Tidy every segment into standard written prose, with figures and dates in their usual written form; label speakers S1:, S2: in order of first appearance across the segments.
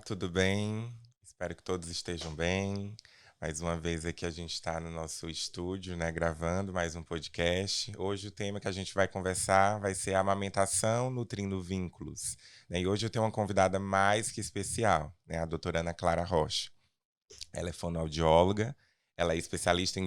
S1: Olá, tudo bem? Espero que todos estejam bem. Mais uma vez aqui a gente está no nosso estúdio, né, gravando mais um podcast. Hoje o tema que a gente vai conversar vai ser a amamentação nutrindo vínculos, né? E hoje eu tenho uma convidada mais que especial, né, a doutora Ana Clara Rocha. Ela é fonoaudióloga, ela é especialista em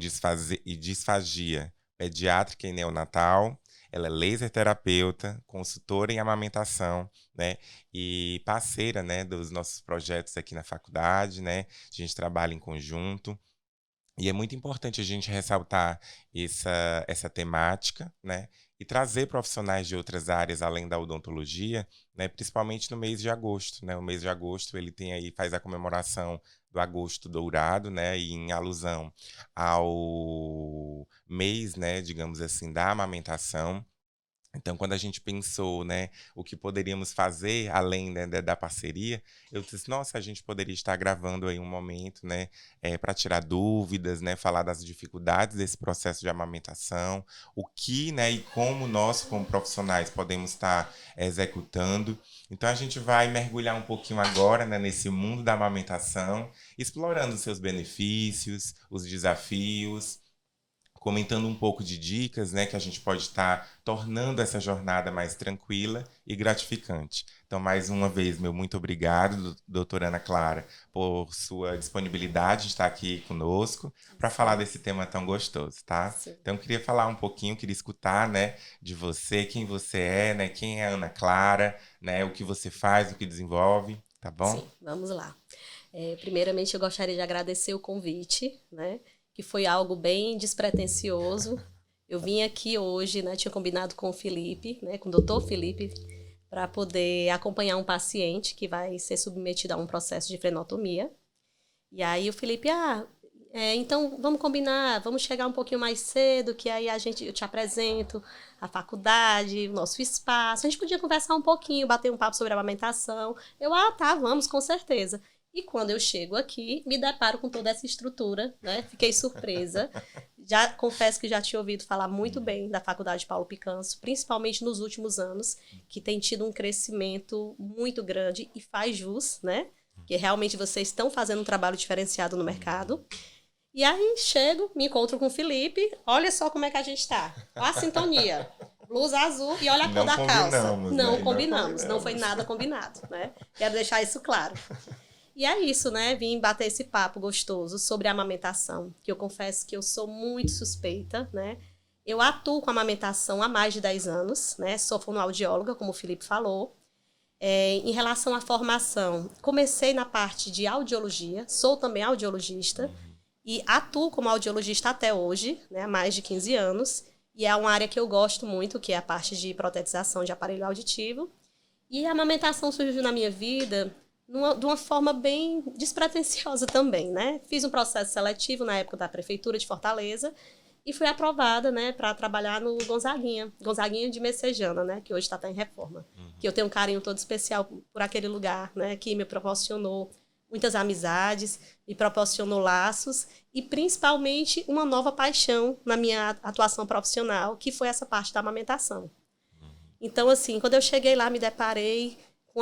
S1: disfagia pediátrica e neonatal, ela é laser terapeuta, consultora em amamentação, né, e parceira, né, dos nossos projetos aqui na faculdade, né, a gente trabalha em conjunto. E é muito importante a gente ressaltar essa temática, né? E trazer profissionais de outras áreas além da odontologia, né? Principalmente no mês de agosto, né? O mês de agosto ele tem aí, faz a comemoração do Agosto Dourado, né? E em alusão ao mês, né? Digamos assim, da amamentação. Então, quando a gente pensou, né, o que poderíamos fazer além, né, da parceria, eu disse, nossa, a gente poderia estar gravando aí um momento, né, para tirar dúvidas, né, falar das dificuldades desse processo de amamentação, o que, né, e como nós, como profissionais, podemos estar executando. Então, a gente vai mergulhar um pouquinho agora, né, nesse mundo da amamentação, explorando os seus benefícios, os desafios, comentando um pouco de dicas, né, que a gente pode estar tornando essa jornada mais tranquila e gratificante. Então, mais uma vez, meu muito obrigado, doutora Ana Clara, por sua disponibilidade de estar aqui conosco para falar
S2: Sim,
S1: desse tema tão gostoso, tá?
S2: sim,
S1: Então, eu queria falar um pouquinho, queria escutar, né, de você, quem você é, né, quem é a Ana Clara, né, o que você faz, o que desenvolve, tá bom?
S2: sim, vamos lá. Primeiramente, eu gostaria de agradecer o convite, né? Que foi algo bem despretensioso. Eu vim aqui hoje, né? Tinha combinado com o Felipe, né? Com o doutor Felipe, para poder acompanhar um paciente que vai ser submetido a um processo de frenotomia. E aí o Felipe, então vamos combinar, vamos chegar um pouquinho mais cedo, que aí eu te apresento a faculdade, o nosso espaço. A gente podia conversar um pouquinho, bater um papo sobre a amamentação. Tá, vamos, com certeza. E quando eu chego aqui, me deparo com toda essa estrutura, né? Fiquei surpresa. Já confesso que já tinha ouvido falar muito bem da Faculdade Paulo Picanso, principalmente nos últimos anos, que tem tido um crescimento muito grande e faz jus, né? Que realmente vocês estão fazendo um trabalho diferenciado no mercado. E aí chego, me encontro com o Felipe, olha só como é que a gente tá. Olha a sintonia. Blusa azul e olha a cor
S1: Não
S2: da calça.
S1: combinamos,
S2: Não
S1: né? E não
S2: combinamos, não foi
S1: combinamos.
S2: nada combinado, né? Quero deixar isso claro. E é isso, né? Vim bater esse papo gostoso sobre a amamentação, que eu confesso que eu sou muito suspeita, né? Eu atuo com a amamentação há mais de 10 anos, né? Sou fonoaudióloga, como o Felipe falou. Em relação à formação, comecei na parte de audiologia, sou também audiologista e atuo como audiologista até hoje, né, há mais de 15 anos. E é uma área que eu gosto muito, que é a parte de protetização de aparelho auditivo. E a amamentação surgiu na minha vida de uma forma bem despretensiosa também, né? Fiz um processo seletivo na época da Prefeitura de Fortaleza e fui aprovada, né, para trabalhar no Gonzaguinha de Messejana, né, que hoje está em reforma. Que eu tenho um carinho todo especial por aquele lugar, né, que me proporcionou muitas amizades, me proporcionou laços e principalmente uma nova paixão na minha atuação profissional, que foi essa parte da amamentação. Então, assim, quando eu cheguei lá, me deparei com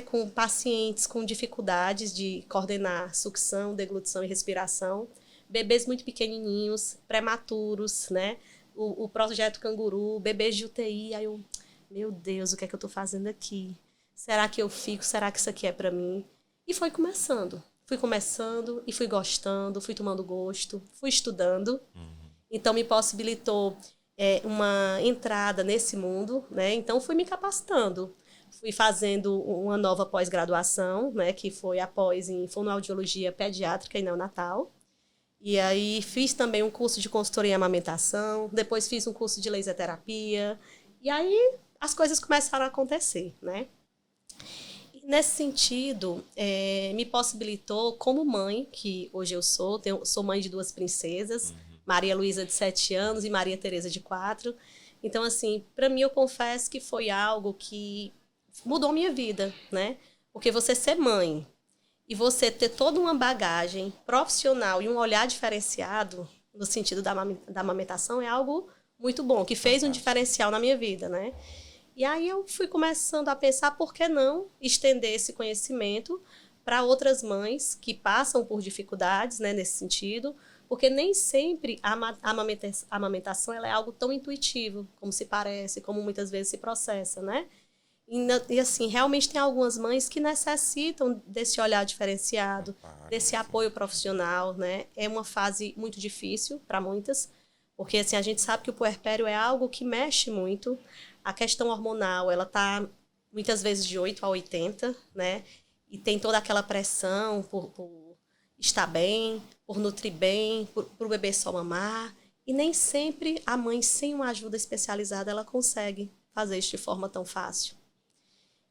S2: com pacientes com dificuldades de coordenar sucção, deglutição e respiração, bebês muito pequenininhos, prematuros, né? O projeto Canguru, bebês de UTI, aí eu, meu Deus, o que é que eu tô fazendo aqui? Será que eu fico? Será que isso aqui é para mim? E foi começando. Fui começando e fui gostando, fui tomando gosto, fui estudando. Então me possibilitou uma entrada nesse mundo, né? Então fui me capacitando. Fui fazendo uma nova pós-graduação, né? Que foi a pós em fonoaudiologia pediátrica e neonatal. E aí fiz também um curso de consultoria em amamentação, depois fiz um curso de laser terapia. E aí as coisas começaram a acontecer, né? E nesse sentido, me possibilitou, como mãe, que hoje eu sou mãe de duas princesas, Maria Luísa de 7 anos e Maria Tereza de 4. Então, assim, para mim eu confesso que foi algo que mudou a minha vida, né? Porque você ser mãe e você ter toda uma bagagem profissional e um olhar diferenciado no sentido da amamentação é algo muito bom, que fez um
S1: Fantástico.
S2: diferencial na minha vida, né? E aí eu fui começando a pensar por que não estender esse conhecimento para outras mães que passam por dificuldades, né, nesse sentido, porque nem sempre a amamentação ela é algo tão intuitivo como se parece, como muitas vezes se processa, né? E assim, realmente tem algumas mães que necessitam desse olhar diferenciado, desse apoio profissional, né? É uma fase muito difícil para muitas, porque assim, a gente sabe que o puerpério é algo que mexe muito. A questão hormonal, ela tá muitas vezes de 8 a 80, né? E tem toda aquela pressão por estar bem, por nutrir bem, por o bebê só mamar. E nem sempre a mãe, sem uma ajuda especializada, ela consegue fazer isso de forma tão fácil.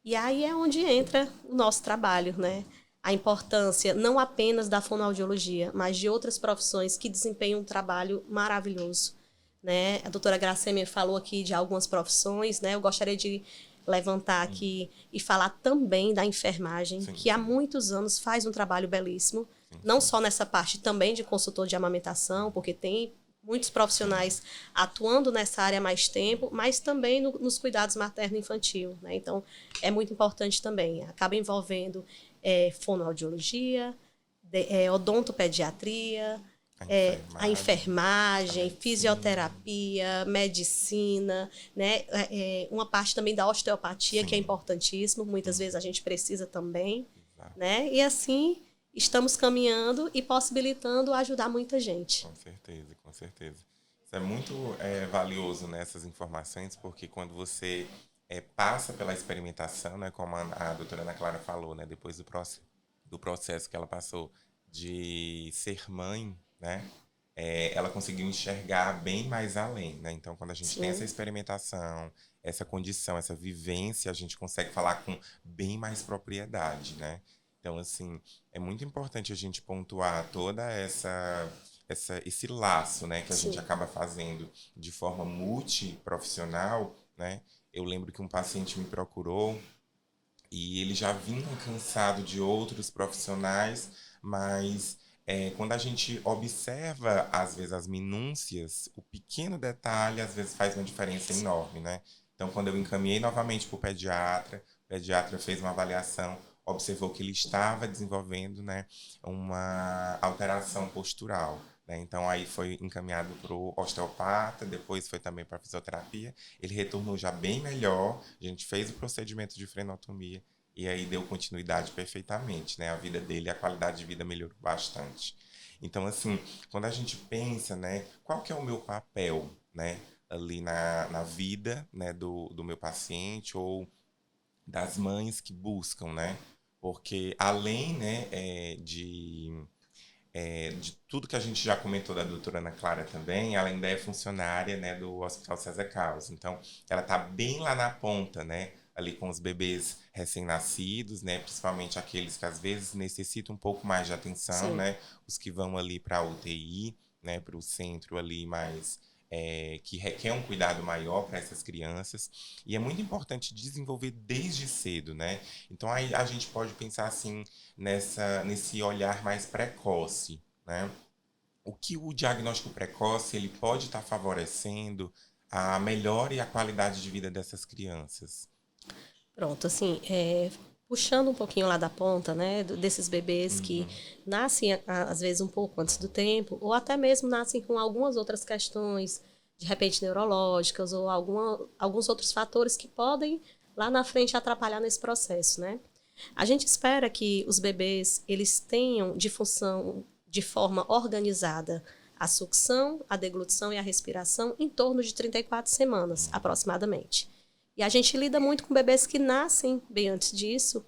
S2: E aí é onde entra o nosso trabalho, né? A importância não apenas da fonoaudiologia, mas de outras profissões que desempenham um trabalho maravilhoso, né? A doutora Gracemia falou aqui de algumas profissões, né? Eu gostaria de levantar aqui e falar também da enfermagem, que há muitos anos faz um trabalho belíssimo, não só nessa parte também de consultor de amamentação, porque tem muitos profissionais atuando nessa área há mais tempo, mas também nos cuidados materno-infantil, né? Então, é muito importante também. Acaba envolvendo fonoaudiologia, odontopediatria, a enfermagem, fisioterapia, medicina, né? Uma parte também da osteopatia, que é importantíssimo, muitas vezes a gente precisa também, né? E assim estamos caminhando e possibilitando ajudar muita gente.
S1: Com certeza, com certeza. Isso é muito valioso nessas informações, porque quando você passa pela experimentação, né, como a doutora Ana Clara falou, né, depois do processo que ela passou de ser mãe, né, ela conseguiu enxergar bem mais além, né? Então, quando a gente tem essa experimentação, essa condição, essa vivência, a gente consegue falar com bem mais propriedade, né? Então, assim, é muito importante a gente pontuar toda esse laço, né, que a gente acaba fazendo de forma multiprofissional, né? Eu lembro que um paciente me procurou e ele já vinha cansado de outros profissionais, mas quando a gente observa, às vezes, as minúcias, o pequeno detalhe, às vezes, faz uma diferença enorme, né? Então, quando eu encaminhei novamente para o pediatra fez uma avaliação, observou que ele estava desenvolvendo, né, uma alteração postural, né? Então, aí foi encaminhado para o osteopata, depois foi também para a fisioterapia. Ele retornou já bem melhor, a gente fez o procedimento de frenotomia e aí deu continuidade perfeitamente, né? A vida dele, a qualidade de vida melhorou bastante. Então, assim, quando a gente pensa, né, qual que é o meu papel, né, ali na vida, né, do meu paciente ou das mães que buscam, né? Porque além, né, de tudo que a gente já comentou da doutora Ana Clara também, ela ainda é funcionária, né, do Hospital César Carlos. Então, ela está bem lá na ponta, né, ali com os bebês recém-nascidos, né, principalmente aqueles que às vezes necessitam um pouco mais de atenção, né, os que vão ali para a UTI, né, para o centro ali mais que requer um cuidado maior para essas crianças. E é muito importante desenvolver desde cedo, né? Então aí a gente pode pensar assim nesse olhar mais precoce, né? O que o diagnóstico precoce ele pode estar favorecendo a melhora e a qualidade de vida dessas crianças?
S2: Pronto, assim, puxando um pouquinho lá da ponta, né, desses bebês que nascem, às vezes, um pouco antes do tempo, ou até mesmo nascem com algumas outras questões, de repente, neurológicas, ou alguns outros fatores que podem, lá na frente, atrapalhar nesse processo, né? A gente espera que os bebês, eles tenham de função, de forma organizada, a sucção, a deglutição e a respiração em torno de 34 semanas, aproximadamente. E a gente lida muito com bebês que nascem bem antes disso.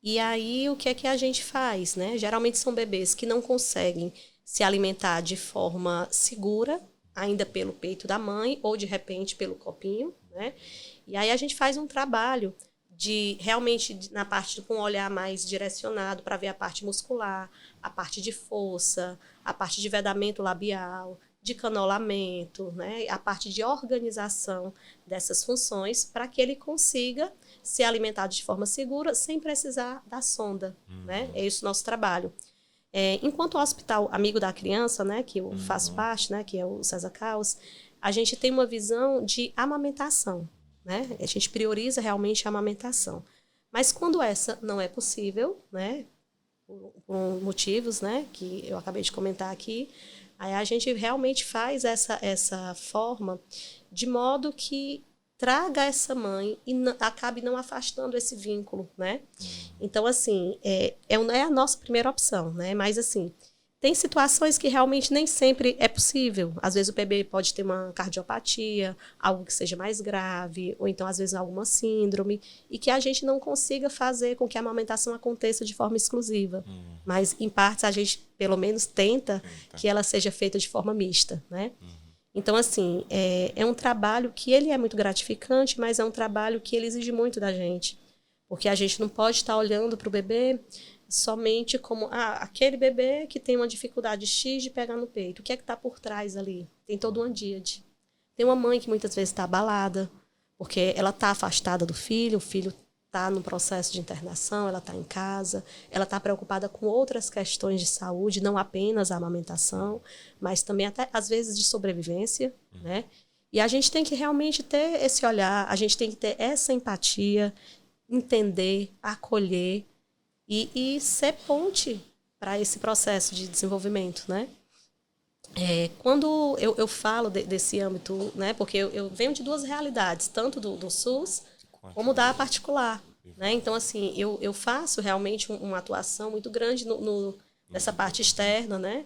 S2: E aí, o que é que a gente faz, né? Geralmente são bebês que não conseguem se alimentar de forma segura, ainda pelo peito da mãe, ou de repente pelo copinho, né? E aí a gente faz um trabalho de realmente na parte com um olhar mais direcionado para ver a parte muscular, a parte de força, a parte de vedamento labial, de canolamento, né? A parte de organização dessas funções para que ele consiga se alimentar de forma segura sem precisar da sonda, né? É isso o nosso trabalho. Enquanto o Hospital Amigo da Criança, né, que eu faço parte, né, que é o César Carlos, a gente tem uma visão de amamentação, né? A gente prioriza realmente a amamentação. Mas quando essa não é possível, né? Por motivos, né? Que eu acabei de comentar aqui, aí a gente realmente faz essa forma de modo que traga essa mãe e acabe não afastando esse vínculo, né? Então, assim, é a nossa primeira opção, né? Mas, assim, tem situações que realmente nem sempre é possível. Às vezes o bebê pode ter uma cardiopatia, algo que seja mais grave, ou então, às vezes, alguma síndrome, e que a gente não consiga fazer com que a amamentação aconteça de forma exclusiva. Mas, em partes, a gente, pelo menos, tenta que ela seja feita de forma mista, né? Então, assim, é um trabalho que ele é muito gratificante, mas é um trabalho que ele exige muito da gente. Porque a gente não pode estar olhando para o bebê somente como aquele bebê que tem uma dificuldade X de pegar no peito. O que é que está por trás ali? Tem toda uma díade. Tem uma mãe que muitas vezes está abalada, porque ela está afastada do filho, o filho está no processo de internação, ela está em casa, ela está preocupada com outras questões de saúde, não apenas a amamentação, mas também até às vezes de sobrevivência, né? E a gente tem que realmente ter esse olhar, a gente tem que ter essa empatia, entender, acolher e ser ponte para esse processo de desenvolvimento, né? Quando eu falo desse âmbito, né, porque eu venho de duas realidades, tanto do SUS como da particular. Né? Então, assim, eu faço realmente uma atuação muito grande nessa parte externa, né?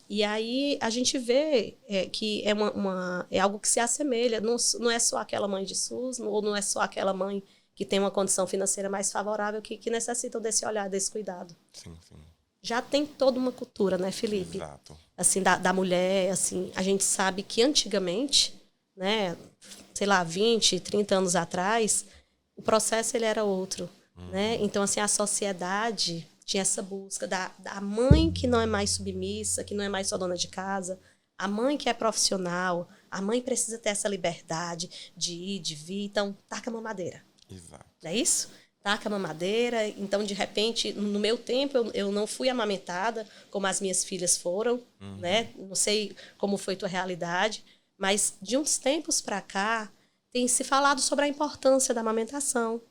S2: E aí a gente vê que é algo que se assemelha, não é só aquela mãe de SUS, ou não é só aquela mãe que tem uma condição financeira mais favorável que necessitam desse olhar, desse cuidado.
S1: Sim, sim.
S2: Já tem toda uma cultura, né, Felipe?
S1: Exato.
S2: Assim, da mulher, assim, a gente sabe que antigamente, né, sei lá, 20, 30 anos atrás, o processo ele era outro, né? Então, assim, a sociedade tinha essa busca da mãe que não é mais submissa, que não é mais só dona de casa, a mãe que é profissional, a mãe precisa ter essa liberdade de ir, de vir, então, taca a mamadeira.
S1: Exato.
S2: Não é isso? Taca a mamadeira, então, de repente, no meu tempo, eu não fui amamentada como as minhas filhas foram, né? Não sei como foi tua realidade, mas de uns tempos para cá, tem se falado sobre a importância da amamentação,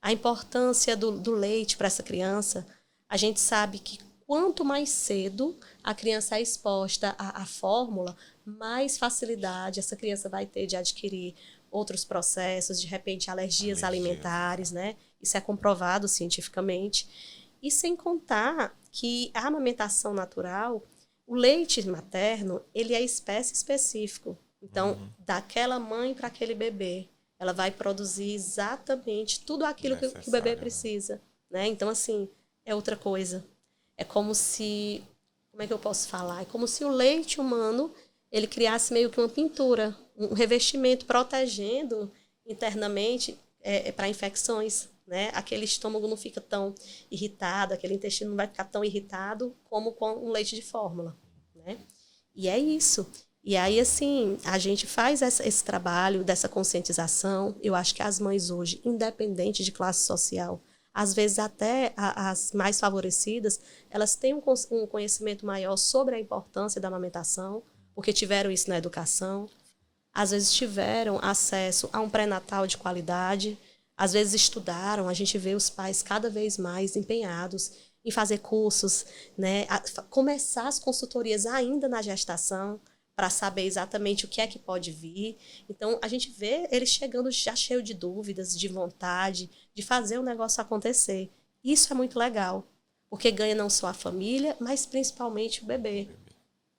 S2: a importância do leite para essa criança. A gente sabe que quanto mais cedo a criança é exposta à fórmula, mais facilidade essa criança vai ter de adquirir outros processos, de repente alergias alimentares, né? Isso é comprovado cientificamente. E sem contar que a amamentação natural, o leite materno, ele é espécie específico. Então, daquela mãe para aquele bebê, ela vai produzir exatamente tudo aquilo que o bebê precisa, né? Então, assim, é outra coisa. É como se, como é que eu posso falar? É como se o leite humano, ele criasse meio que uma pintura, um revestimento protegendo internamente para infecções, né? Aquele estômago não fica tão irritado, aquele intestino não vai ficar tão irritado como com um leite de fórmula, né? E é isso. E aí, assim, a gente faz esse trabalho dessa conscientização. Eu acho que as mães hoje, independente de classe social, às vezes até as mais favorecidas, elas têm um conhecimento maior sobre a importância da amamentação, porque tiveram isso na educação. Às vezes tiveram acesso a um pré-natal de qualidade, às vezes estudaram. A gente vê os pais cada vez mais empenhados em fazer cursos, né? Começar as consultorias ainda na gestação, para saber exatamente o que é que pode vir. Então, a gente vê eles chegando já cheio de dúvidas, de vontade, de fazer o negócio acontecer. Isso é muito legal, porque ganha não só a família, mas principalmente o bebê.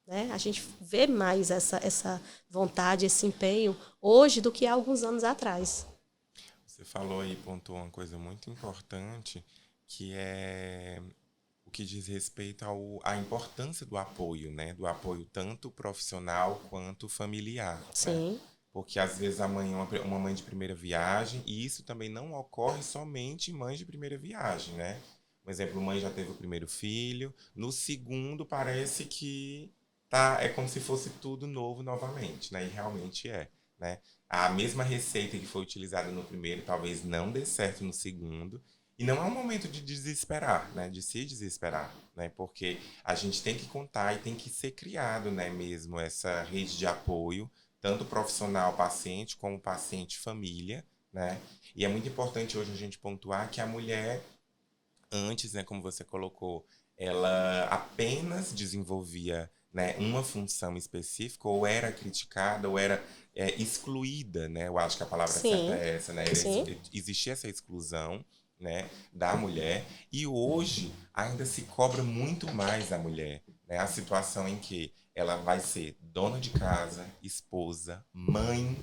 S2: Né? A gente vê mais essa vontade, esse empenho hoje do que há alguns anos atrás.
S1: Você falou aí, pontuou uma coisa muito importante, que é o que diz respeito à importância do apoio, né? Do apoio tanto profissional quanto familiar.
S2: Sim.
S1: Né? Porque às vezes a mãe é uma mãe de primeira viagem, e isso também não ocorre somente em mães de primeira viagem, né? Por exemplo, mãe já teve o primeiro filho, no segundo parece que é como se fosse tudo novo novamente, né? E realmente é, né? A mesma receita que foi utilizada no primeiro talvez não dê certo no segundo. E não é um momento de desesperar, né? De se desesperar, né? Porque a gente tem que contar e tem que ser criado, né? Mesmo essa rede de apoio, tanto profissional paciente como paciente família, né? E é muito importante hoje a gente pontuar que a mulher, antes, né, como você colocou, ela apenas desenvolvia, né, uma função específica, ou era criticada, ou era excluída, né? Eu acho que a palavra certa
S2: Sim,
S1: é essa, né?
S2: sim.
S1: Existia essa exclusão, né, da mulher, e hoje ainda se cobra muito mais da mulher, né? A situação em que ela vai ser dona de casa, esposa, mãe,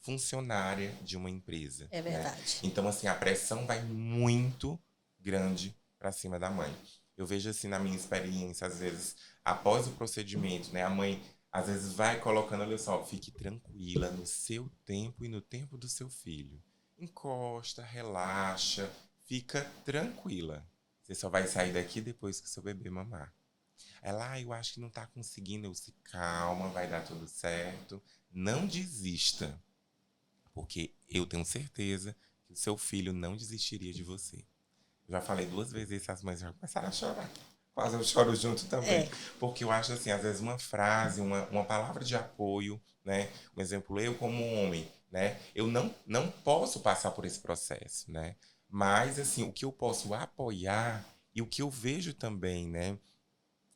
S1: funcionária de uma empresa,
S2: É
S1: né?
S2: verdade.
S1: Então, assim, a pressão vai muito grande para cima da mãe. Eu vejo assim na minha experiência, às vezes, após o procedimento, né, a mãe às vezes vai colocando, olha só, fique tranquila no seu tempo e no tempo do seu filho. Encosta, relaxa, fica tranquila. Você só vai sair daqui depois que seu bebê mamar. Ela, eu acho que não tá conseguindo. Eu se calma, vai dar tudo certo. Não desista, porque eu tenho certeza que o seu filho não desistiria de você. Já falei 2 vezes isso, as mães já começaram a chorar. Quase eu choro junto também.
S2: É,
S1: Porque eu acho assim, às vezes uma frase, uma palavra de apoio, né? Um exemplo, eu como homem, né? Eu não posso passar por esse processo, né? Mas, assim, o que eu posso apoiar e o que eu vejo também, né?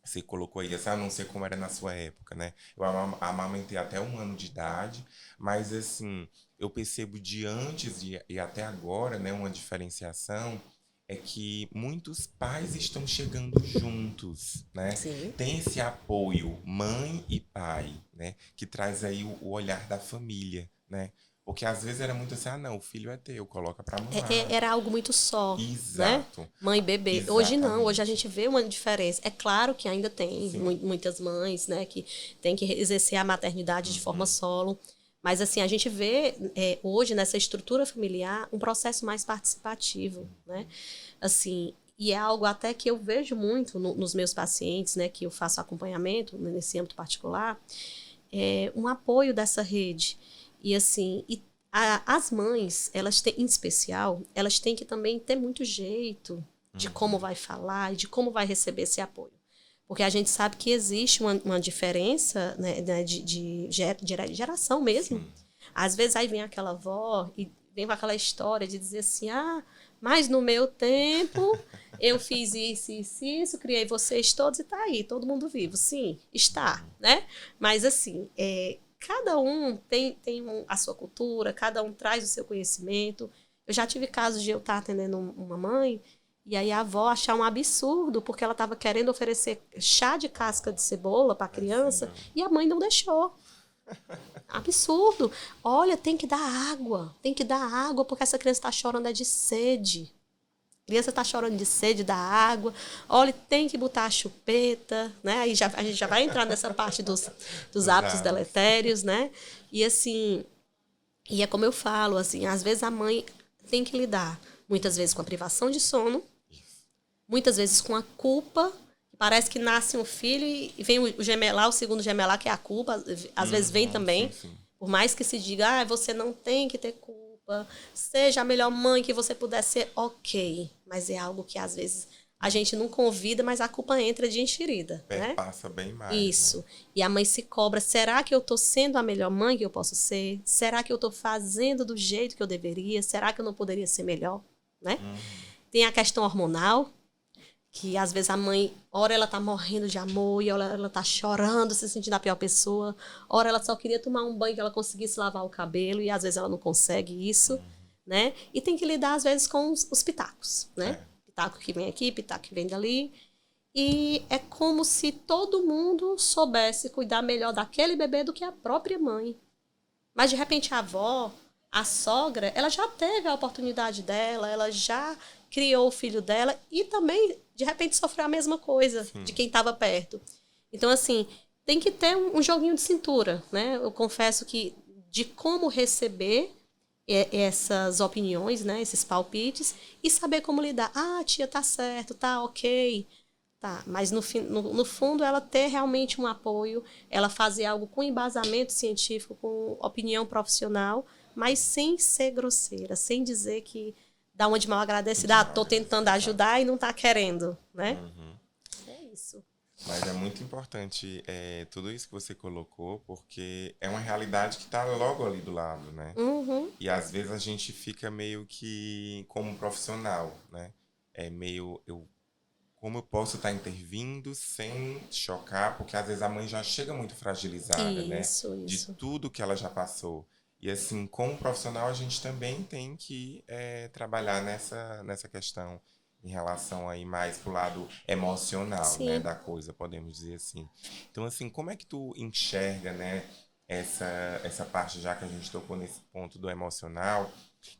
S1: Você colocou aí, assim, não sei como era na sua época, né? Eu amamentei até 1 ano de idade, mas, assim, eu percebo de antes e até agora, né? Uma diferenciação é que muitos pais estão chegando juntos, né?
S2: sim.
S1: Tem esse apoio mãe e pai, né? Que traz aí o olhar da família, né? Porque às vezes era muito assim, ah, não, o filho é teu, coloca pra mamar.
S2: Era algo muito só, né?
S1: Exato,
S2: Mãe e bebê. Hoje não, hoje a
S1: exatamente.
S2: gente vê uma diferença. É claro que ainda tem
S1: Sim.
S2: muitas mães, né, que têm que exercer a maternidade de forma
S1: Uhum.
S2: solo. Mas, assim, a gente vê hoje, nessa estrutura familiar, um processo mais participativo, né? Assim, e é algo até que eu vejo muito nos meus pacientes, né, que eu faço acompanhamento nesse âmbito particular, um apoio dessa rede. E assim, as mães, elas têm, em especial, elas têm que também ter muito jeito de como vai falar e de como vai receber esse apoio. Porque a gente sabe que existe uma diferença, né, de geração mesmo.
S1: Sim.
S2: Às vezes aí vem aquela avó e vem com aquela história de dizer assim, ah, mas no meu tempo eu fiz isso, criei vocês todos e tá aí, todo mundo vivo. Sim, está, né? Mas assim, cada um tem a sua cultura, cada um traz o seu conhecimento. Eu já tive casos de eu estar atendendo uma mãe e aí a avó achar um absurdo porque ela estava querendo oferecer chá de casca de cebola para a
S1: Assim
S2: criança
S1: não.
S2: e a mãe não deixou. Absurdo. Olha, tem que dar água porque essa criança está chorando de sede. A criança está chorando de sede, dá água. Olha, tem que botar a chupeta, né? Aí a gente já vai entrar nessa parte dos
S1: Dos
S2: hábitos
S1: hábitos.
S2: deletérios, né? E assim, e é como eu falo, assim, às vezes a mãe tem que lidar, muitas vezes com a privação de sono,
S1: Isso.
S2: muitas vezes com a culpa. Parece que nasce um filho e vem o gemelar, o segundo gemelar, que é a culpa. Às vezes vem
S1: Sim,
S2: também.
S1: sim.
S2: Por mais que se diga, ah, você não tem que ter culpa, seja a melhor mãe que você puder ser, ok. Mas é algo que às vezes a gente não convida, mas a culpa entra de enxerida, né?
S1: Perpassa bem mais, né?
S2: Isso. E a mãe se cobra, será que eu estou sendo a melhor mãe que eu posso ser? Será que eu estou fazendo do jeito que eu deveria? Será que eu não poderia ser melhor? Né? Tem a questão hormonal, que às vezes a mãe, ora ela tá morrendo de amor, e ora ela tá chorando, se sentindo a pior pessoa, ora ela só queria tomar um banho que ela conseguisse lavar o cabelo, e às vezes ela não consegue isso, né? E tem que lidar às vezes com os pitacos, né?
S1: É.
S2: Pitaco que vem aqui, pitaco que vem dali. E é como se todo mundo soubesse cuidar melhor daquele bebê do que a própria mãe. Mas de repente a avó, a sogra, ela já teve a oportunidade dela, ela já criou o filho dela e também de repente sofreu a mesma coisa de
S1: Sim.
S2: quem estava perto. Então assim, tem que ter um joguinho de cintura, né? Eu confesso que de como receber essas opiniões, né, esses palpites e saber como lidar. Ah, tia, tá certo, tá ok. Tá, mas no fundo ela ter realmente um apoio, ela fazer algo com embasamento científico, com opinião profissional, mas sem ser grosseira, sem dizer que dá uma de mal agradecida,
S1: De
S2: ah,
S1: mal
S2: tô tentando
S1: agradecido, exato.
S2: ajudar e não tá querendo, né? É isso.
S1: Mas é muito importante tudo isso que você colocou, porque é uma realidade que está logo ali do lado, né?
S2: Uhum.
S1: E às vezes a gente fica meio que como profissional, né? É meio como eu posso estar intervindo sem chocar, porque às vezes a mãe já chega muito fragilizada, né?
S2: Isso,
S1: De
S2: isso.
S1: tudo que ela já passou. E assim, como profissional, a gente também tem que trabalhar nessa questão em relação aí mais pro lado emocional, né,
S2: Sim.
S1: da coisa, podemos dizer assim. Então, assim, como é que tu enxerga, né, essa parte, já que a gente tocou nesse ponto do emocional,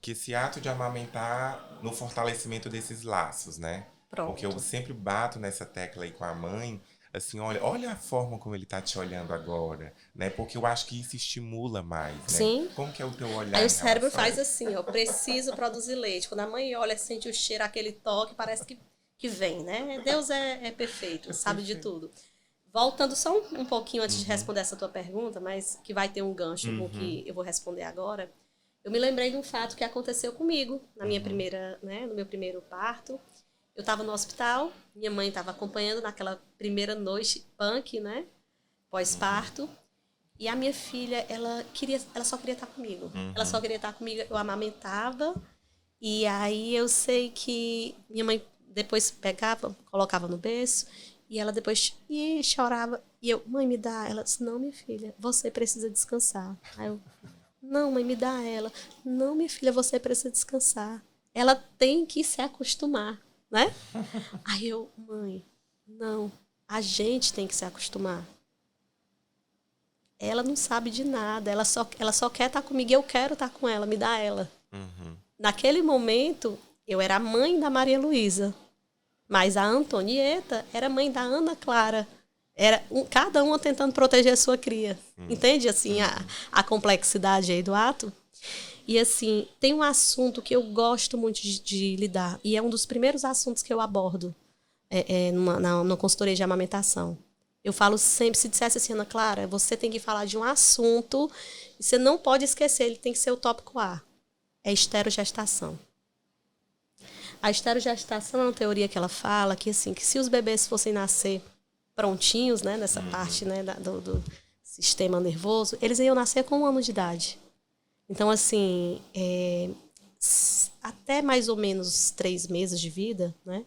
S1: que esse ato de amamentar no fortalecimento desses laços, né? Porque eu
S2: Pronto.
S1: sempre bato nessa tecla aí com a mãe, assim, olha a forma como ele tá te olhando agora, né? Porque eu acho que isso estimula mais, né?
S2: Sim.
S1: Como que é o teu
S2: Aí
S1: olhar
S2: o
S1: em
S2: cérebro
S1: relação a
S2: faz
S1: isso?
S2: assim, ó, preciso produzir leite. Quando a mãe olha, sente o cheiro, aquele toque, parece que vem, né? Deus é perfeito,
S1: É
S2: sabe de
S1: perfeito.
S2: tudo. Voltando só um pouquinho antes de
S1: Uhum,
S2: responder essa tua pergunta, mas que vai ter um gancho com o
S1: uhum,
S2: que eu vou responder agora. Eu me lembrei de um fato que aconteceu comigo na minha
S1: uhum,
S2: primeira, né, no meu primeiro parto. Eu estava no hospital, minha mãe estava acompanhando naquela primeira noite punk, né,
S1: uhum,
S2: pós-parto. E a minha filha, ela só queria estar comigo. Ela só
S1: uhum,
S2: queria estar comigo, eu amamentava. E aí eu sei que minha mãe depois pegava, colocava no berço, e ela depois chorava. E eu, mãe, me dá. Ela disse, não, minha filha, você precisa descansar. Aí eu, não, mãe, me dá ela. Não, minha filha, você precisa descansar. Ela tem que se acostumar, né? Aí eu, mãe, não, a gente tem que se acostumar. Ela não sabe de nada, ela só quer estar comigo e eu quero estar com ela, me dá ela.
S1: uhum.
S2: Naquele momento, eu era a mãe da Maria Luísa, mas a Antonieta era mãe da Ana Clara. Cada uma tentando proteger a sua cria.
S1: Sim.
S2: Entende, assim, a,
S1: Uhum,
S2: a complexidade aí do ato? E, assim, tem um assunto que eu gosto muito de lidar, e é um dos primeiros assuntos que eu abordo numa consultoria de amamentação. Eu falo sempre, se dissesse assim, Ana Clara, você tem que falar de um assunto e você não pode esquecer, ele tem que ser o tópico A. É esterogestação. A esterogestação é uma teoria que ela fala que, assim, que se os bebês fossem nascer prontinhos, né, nessa
S1: uhum,
S2: parte, né, do sistema nervoso, eles iam nascer com 1 ano de idade. Então, assim, até mais ou menos 3 meses de vida, né,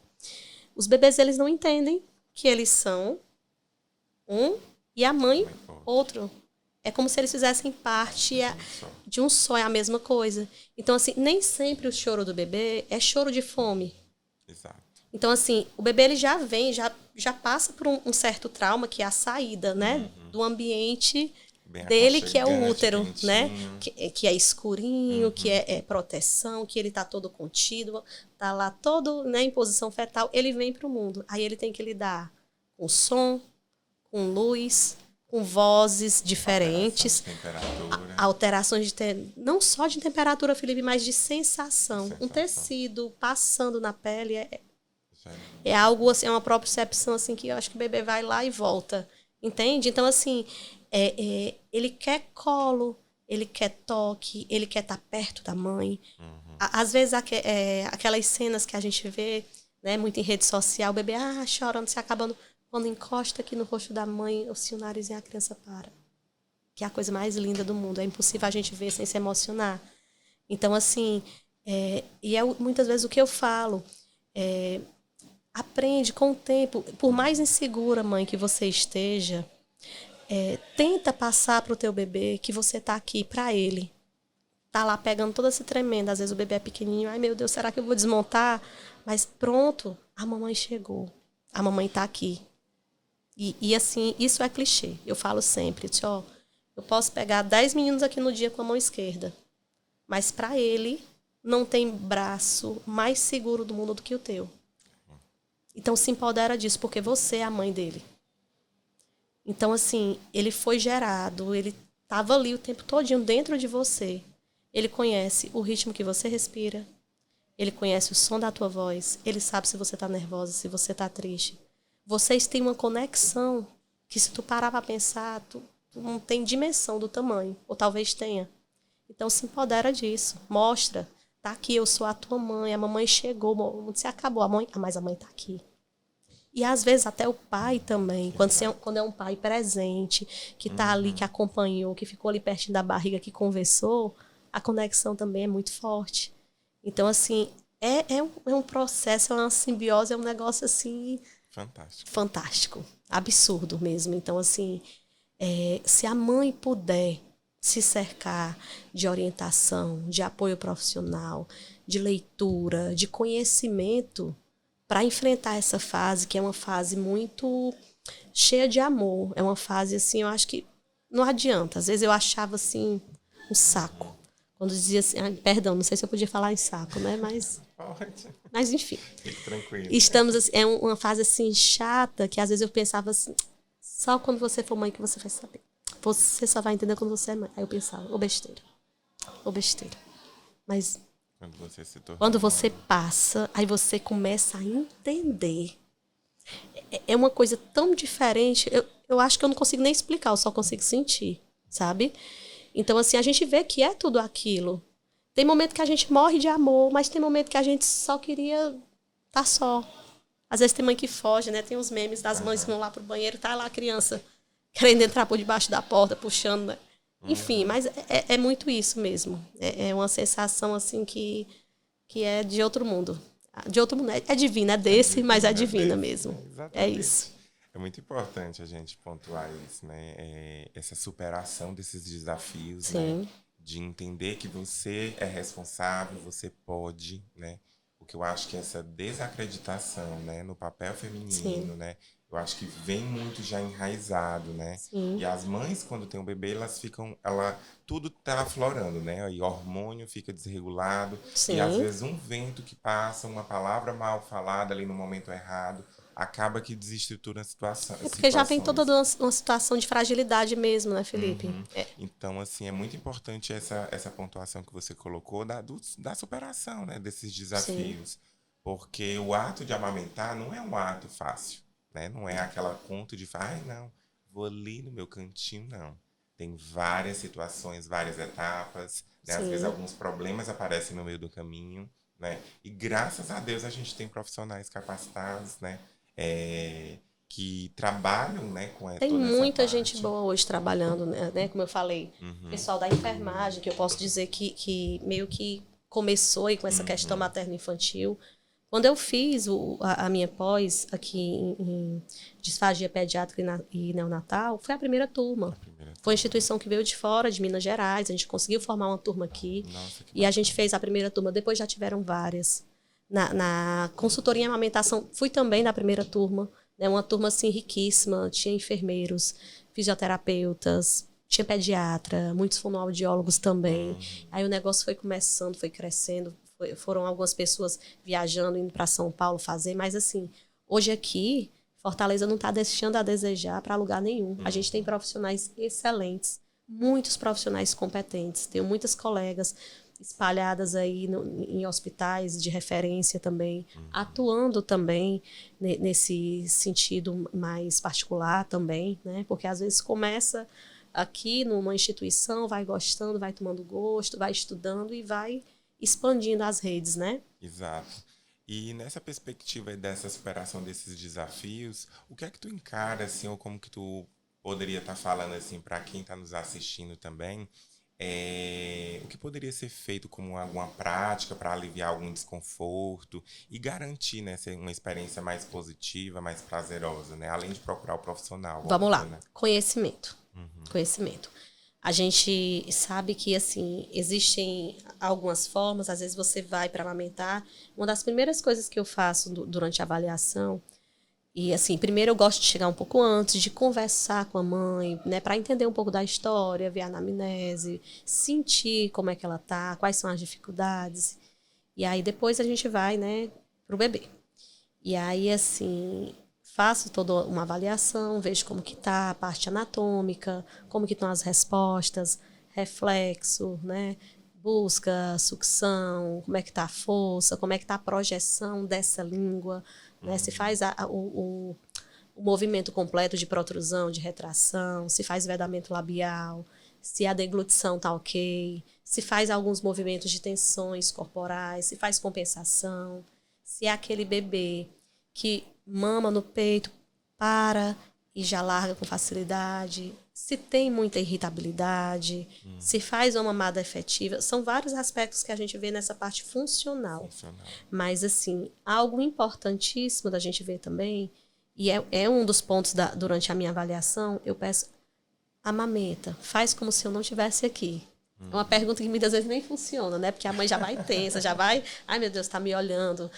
S2: os bebês, eles não entendem que eles são um e a mãe
S1: mãe outro.
S2: outro. É como se eles fizessem parte
S1: De um só.
S2: de um só, é a mesma coisa. Então, assim, nem sempre o choro do bebê é choro de fome.
S1: Exato.
S2: Então, assim, o bebê ele já vem, já passa por um certo trauma, que é a saída, né?
S1: Uhum.
S2: Do ambiente
S1: Bem
S2: dele, que é o
S1: aconchegante,
S2: útero, né?
S1: quentinho.
S2: Que é escurinho, que
S1: Uhum.
S2: é proteção, que ele tá todo contido, tá lá todo, né, em posição fetal. Ele vem para o mundo. Aí ele tem que lidar com som, com luz, com vozes
S1: Alteração de
S2: diferentes,
S1: temperatura,
S2: alterações não só de temperatura, Felipe, mas de
S1: de
S2: sensação. Um
S1: sensação.
S2: tecido passando na pele
S1: Já é
S2: é algo assim, é uma propriocepção assim que eu acho que o bebê vai lá e volta, entende? Então assim, ele quer colo, ele quer toque, ele quer estar perto da mãe.
S1: Uhum.
S2: Às vezes aquelas cenas que a gente vê, né, muito em rede social, o bebê chorando, se acabando, quando encosta aqui no rosto da mãe, o nariz e a criança para. Que é a coisa mais linda do mundo. É impossível a gente ver sem se emocionar. Então, assim, muitas vezes o que eu falo, aprende com o tempo. Por mais insegura, mãe, que você esteja, tenta passar para o teu bebê que você tá aqui para ele. Tá lá pegando toda essa tremenda. Às vezes o bebê é pequenininho. Ai, meu Deus, será que eu vou desmontar? Mas pronto, a mamãe chegou. A mamãe tá aqui. E assim, isso é clichê. Eu falo sempre, ó, eu posso pegar 10 meninos aqui no dia com a mão esquerda, mas para ele não tem braço mais seguro do mundo do que o teu. Então se empodera disso, porque você é a mãe dele. Então assim, ele foi gerado, ele estava ali o tempo todinho dentro de você. Ele conhece o ritmo que você respira, ele conhece o som da tua voz, ele sabe se você está nervosa, se você está triste. Vocês têm uma conexão que, se tu parar para pensar, tu não tem dimensão do tamanho, ou talvez tenha. Então se empodera disso, mostra, tá aqui, eu sou a tua mãe, a mamãe chegou, se acabou, mas a mãe tá aqui. E às vezes até o pai também, quando é um pai presente, que está ali, que acompanhou, que ficou ali pertinho da barriga, que conversou, a conexão também é muito forte. Então, assim, é um processo, é uma simbiose, é um negócio, assim... Fantástico. Absurdo mesmo. Então, assim, se a mãe puder se cercar de orientação, de apoio profissional, de leitura, de conhecimento, para enfrentar essa fase, que é uma fase muito cheia de amor. É uma fase, assim, eu acho que não adianta. Às vezes eu achava, assim, um saco. Quando dizia assim, perdão, não sei se eu podia falar em saco, né? Mas enfim.
S1: Fique tranquilo.
S2: Estamos, assim, é uma fase, assim, chata, que às vezes eu pensava assim, só quando você for mãe que você vai saber. Você só vai entender quando você é mãe. Aí eu pensava, ô besteira. Mas... Quando você passa, aí você começa a entender. É uma coisa tão diferente. Eu acho que eu não consigo nem explicar, eu só consigo sentir, sabe? Então, assim, a gente vê que é tudo aquilo. Tem momento que a gente morre de amor, mas tem momento que a gente só queria estar só. Às vezes tem mãe que foge, né? Tem os memes das mães que vão lá pro banheiro, tá lá a criança querendo entrar por debaixo da porta, puxando, né? Enfim, mas é muito isso mesmo. É uma sensação, assim, que é de outro mundo. De outro mundo. É divina, é desse, mas é divina mesmo.
S1: Exatamente.
S2: É isso.
S1: É muito importante a gente pontuar isso, né? Essa superação desses desafios,
S2: Sim.
S1: né? De entender que você é responsável, você pode, né? Porque eu acho que essa desacreditação, né, no papel feminino,
S2: Sim.
S1: né? Eu acho que vem muito já enraizado, né?
S2: Sim.
S1: E as mães, quando tem um bebê, elas ficam... tudo tá aflorando, né? E o hormônio fica desregulado.
S2: Sim.
S1: E às vezes um vento que passa, uma palavra mal falada ali no momento errado, acaba que desestrutura a situação.
S2: Porque já vem toda uma situação de fragilidade mesmo, né, Felipe?
S1: Então, assim, é muito importante essa pontuação que você colocou da superação, né, desses desafios. Sim. Porque o ato de amamentar não é um ato fácil, né? Não é aquela conta de ai, não, vou ali no meu cantinho, não. Tem várias situações, várias etapas, né? Às vezes alguns problemas aparecem no meio do caminho, né? E graças a Deus a gente tem profissionais capacitados, né? Que trabalham, né, com
S2: Tem
S1: toda
S2: muita
S1: essa
S2: gente boa hoje trabalhando, né? Como eu falei, pessoal da enfermagem, que eu posso dizer que meio que começou aí com essa questão materno-infantil. Quando eu fiz a minha pós aqui em disfagia pediátrica e neonatal, foi a primeira turma. Foi uma instituição que veio de fora, de Minas Gerais, a gente conseguiu formar uma turma aqui.
S1: Nossa,
S2: e a gente fez a primeira turma, depois já tiveram várias. Na consultoria em amamentação, fui também na primeira turma, né, uma turma assim riquíssima, tinha enfermeiros, fisioterapeutas, tinha pediatra, muitos fonoaudiólogos também. Aí o negócio foi começando, foi crescendo, foram algumas pessoas viajando, indo para São Paulo fazer, mas assim, hoje aqui, Fortaleza não está deixando a desejar para lugar nenhum. A gente tem profissionais excelentes, muitos profissionais competentes, tenho muitas colegas espalhadas aí em hospitais de referência também, atuando também nesse sentido mais particular também, né? Porque às vezes começa aqui numa instituição, vai gostando, vai tomando gosto, vai estudando e vai expandindo as redes, né?
S1: Exato. E nessa perspectiva dessa superação desses desafios, o que é que tu encara, assim, ou como que tu poderia estar falando, assim, para quem está nos assistindo também, o que poderia ser feito como alguma prática para aliviar algum desconforto e garantir, né, uma experiência mais positiva, mais prazerosa, né? Além de procurar o profissional.
S2: Vamos lá. Né? Conhecimento. Conhecimento. A gente sabe que, assim, existem algumas formas, às vezes você vai para amamentar. Uma das primeiras coisas que eu faço durante a avaliação, e assim, primeiro eu gosto de chegar um pouco antes, de conversar com a mãe, né, para entender um pouco da história, ver a anamnese, sentir como é que ela tá, quais são as dificuldades. E aí depois a gente vai, né, pro bebê. E aí, assim, faço toda uma avaliação, vejo como que tá a parte anatômica, como que estão as respostas, reflexo, né, busca, sucção, como é que tá a força, como é que tá a projeção dessa língua, né? Se faz o movimento completo de protrusão, de retração, se faz vedamento labial, se a deglutição tá ok, se faz alguns movimentos de tensões corporais, se faz compensação, se é aquele bebê que mama no peito, para e já larga com facilidade. Se tem muita irritabilidade, se faz uma mamada efetiva. São vários aspectos que a gente vê nessa parte funcional. Mas, assim, algo importantíssimo da gente ver também, e é um dos pontos durante a minha avaliação, eu peço, amamenta, faz como se eu não estivesse aqui. É uma pergunta que muitas vezes nem funciona, né? Porque a mãe já vai tensa, já vai, ai meu Deus, está me olhando,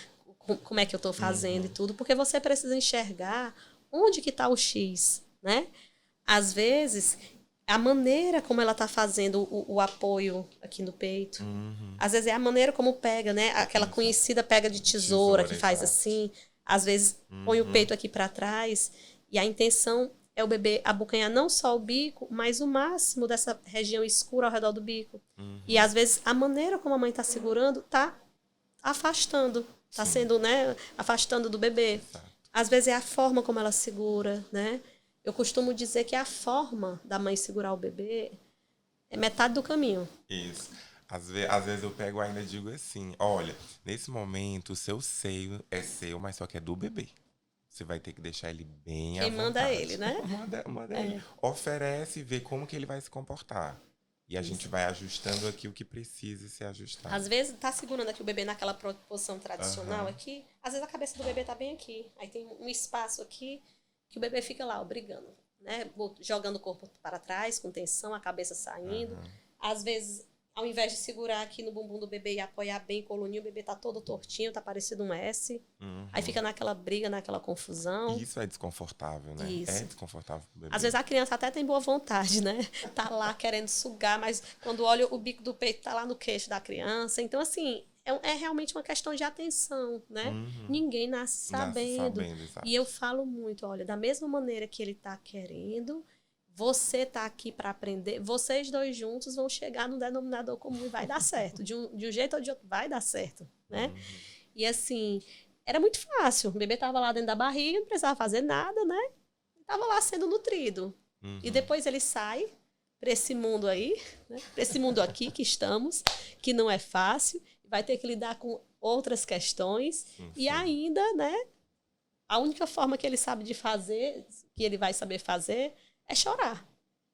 S2: como é que eu estou fazendo e tudo, porque você precisa enxergar onde que está o X, né? Às vezes, a maneira como ela está fazendo o apoio aqui no peito, às vezes é a maneira como pega, né? Aquela conhecida pega de tesoura que faz assim, às vezes põe o peito aqui para trás, e a intenção é o bebê abocanhar não só o bico, mas o máximo dessa região escura ao redor do bico. E às vezes a maneira como a mãe está segurando está afastando, está sendo, né, afastando do bebê.
S1: Exato.
S2: Às vezes é a forma como ela segura, né? Eu costumo dizer que a forma da mãe segurar o bebê é metade do caminho.
S1: Isso. Às vezes eu pego ainda e digo assim, olha, nesse momento o seu seio é seu, mas só que é do bebê. Você vai ter que deixar ele bem à vontade.
S2: Quem manda é ele, né?
S1: Manda ele. Oferece e vê como que ele vai se comportar. E a gente vai ajustando aqui o que precisa ser ajustado.
S2: Às vezes tá segurando aqui o bebê naquela posição tradicional aqui, às vezes a cabeça do bebê tá bem aqui. Aí tem um espaço aqui que o bebê fica lá, brigando, né? Jogando o corpo para trás, com tensão, a cabeça saindo. Às vezes, ao invés de segurar aqui no bumbum do bebê e apoiar bem a coluninha, o bebê tá todo tortinho, tá parecendo um S. Aí fica naquela briga, naquela confusão.
S1: Isso é desconfortável, né?
S2: Isso.
S1: É desconfortável pro bebê.
S2: Às vezes a criança até tem boa vontade, né? Tá lá querendo sugar, mas quando olha o bico do peito tá lá no queixo da criança. Então, assim, é realmente uma questão de atenção, né? Ninguém nasce sabendo. E eu falo muito, olha, da mesma maneira que ele tá querendo, você tá aqui para aprender, vocês dois juntos vão chegar no denominador comum e vai dar certo. De um jeito ou de outro, vai dar certo, né? E assim, era muito fácil. O bebê tava lá dentro da barriga, não precisava fazer nada, né? Tava lá sendo nutrido. E depois ele sai para esse mundo aí, né? Para esse mundo aqui que estamos, que não é fácil, vai ter que lidar com outras questões e ainda, né? A única forma que ele sabe de fazer, que ele vai saber fazer, é chorar.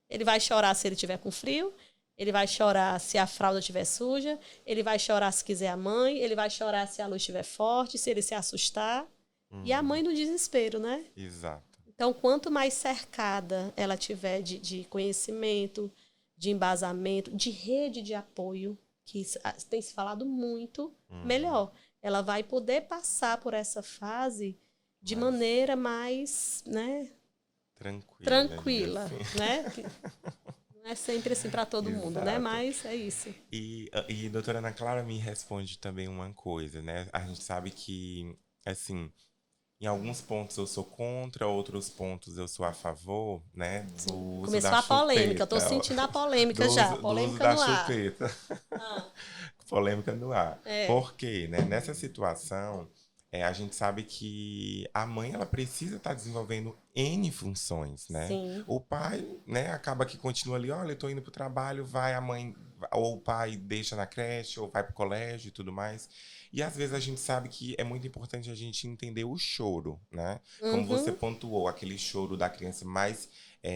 S2: Ele vai chorar se ele tiver com frio, ele vai chorar se a fralda estiver suja, ele vai chorar se quiser a mãe, ele vai chorar se a luz estiver forte, se ele se assustar. E a mãe no desespero, né?
S1: Exato.
S2: Então, quanto mais cercada ela tiver de conhecimento, de embasamento, de rede de apoio, que tem se falado muito, melhor. Ela vai poder passar por essa fase de maneira mais, né, tranquila, né? Não é sempre assim para todo mundo, né? Mas é isso.
S1: E doutora Ana Clara me responde também uma coisa, né? A gente sabe que, assim, em alguns pontos eu sou contra, outros pontos eu sou a favor, né? Do uso
S2: Começou
S1: da
S2: a polêmica,
S1: chupeta.
S2: eu tô sentindo a polêmica já. Polêmica no ar.
S1: Chupeta. Polêmica no ar. Por quê, né? Nessa situação, a gente sabe que a mãe ela precisa estar desenvolvendo N funções, né?
S2: Sim.
S1: O pai, né, acaba que continua ali, olha, eu tô indo pro trabalho, vai a mãe, ou o pai deixa na creche, ou vai pro colégio e tudo mais. E às vezes a gente sabe que é muito importante a gente entender o choro, né? Como você pontuou, aquele choro da criança mais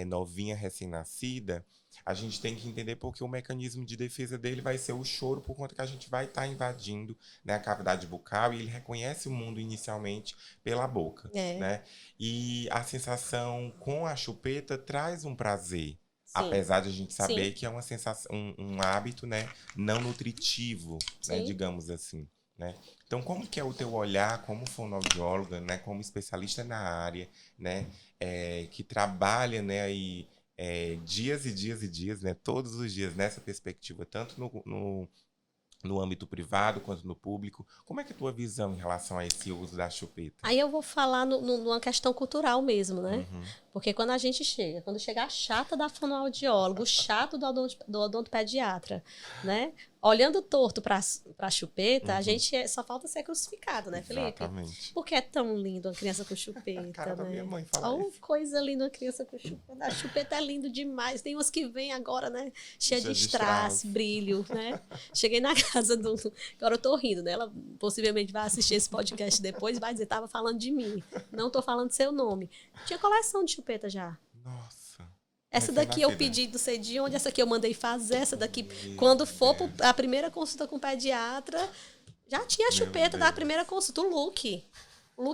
S1: novinha, recém-nascida, a gente tem que entender porque o mecanismo de defesa dele vai ser o choro, por conta que a gente vai estar invadindo, né, a cavidade bucal e ele reconhece o mundo inicialmente pela boca, né? E a sensação com a chupeta traz um prazer. Sim. Apesar de a gente saber que é uma sensação, um hábito, né, não nutritivo, né, digamos assim. Né? Então, como que é o teu olhar como fonoaudióloga, né, como especialista na área, né, que trabalha, né, aí, dias e dias e dias, né, todos os dias nessa perspectiva, tanto no âmbito privado quanto no público. Como é que é a tua visão em relação a esse uso da chupeta?
S2: Aí eu vou falar numa questão cultural mesmo, né? Porque quando a gente chega, quando chega a chata da fonoaudióloga, o chato do odontopediatra, né? Olhando torto para a chupeta, a gente só falta ser crucificado, né, Felipe?
S1: Exatamente.
S2: Porque é tão lindo uma criança com
S1: A
S2: chupeta,
S1: cara da minha
S2: né?
S1: mãe fala
S2: Oh,
S1: isso.
S2: coisa linda uma criança com chupeta. A chupeta é lindo demais. Tem umas que vêm agora, né? Cheia de strass, brilho, né? Cheguei na casa do... Agora eu tô rindo, né? Ela possivelmente vai assistir esse podcast depois e vai dizer, tava falando de mim. Não tô falando seu nome. Tinha coleção de chupeta já.
S1: Nossa.
S2: Essa daqui eu pedi não sei de onde, essa aqui eu mandei fazer, essa daqui, quando for a primeira consulta com o pediatra, já tinha a chupeta da primeira consulta, o look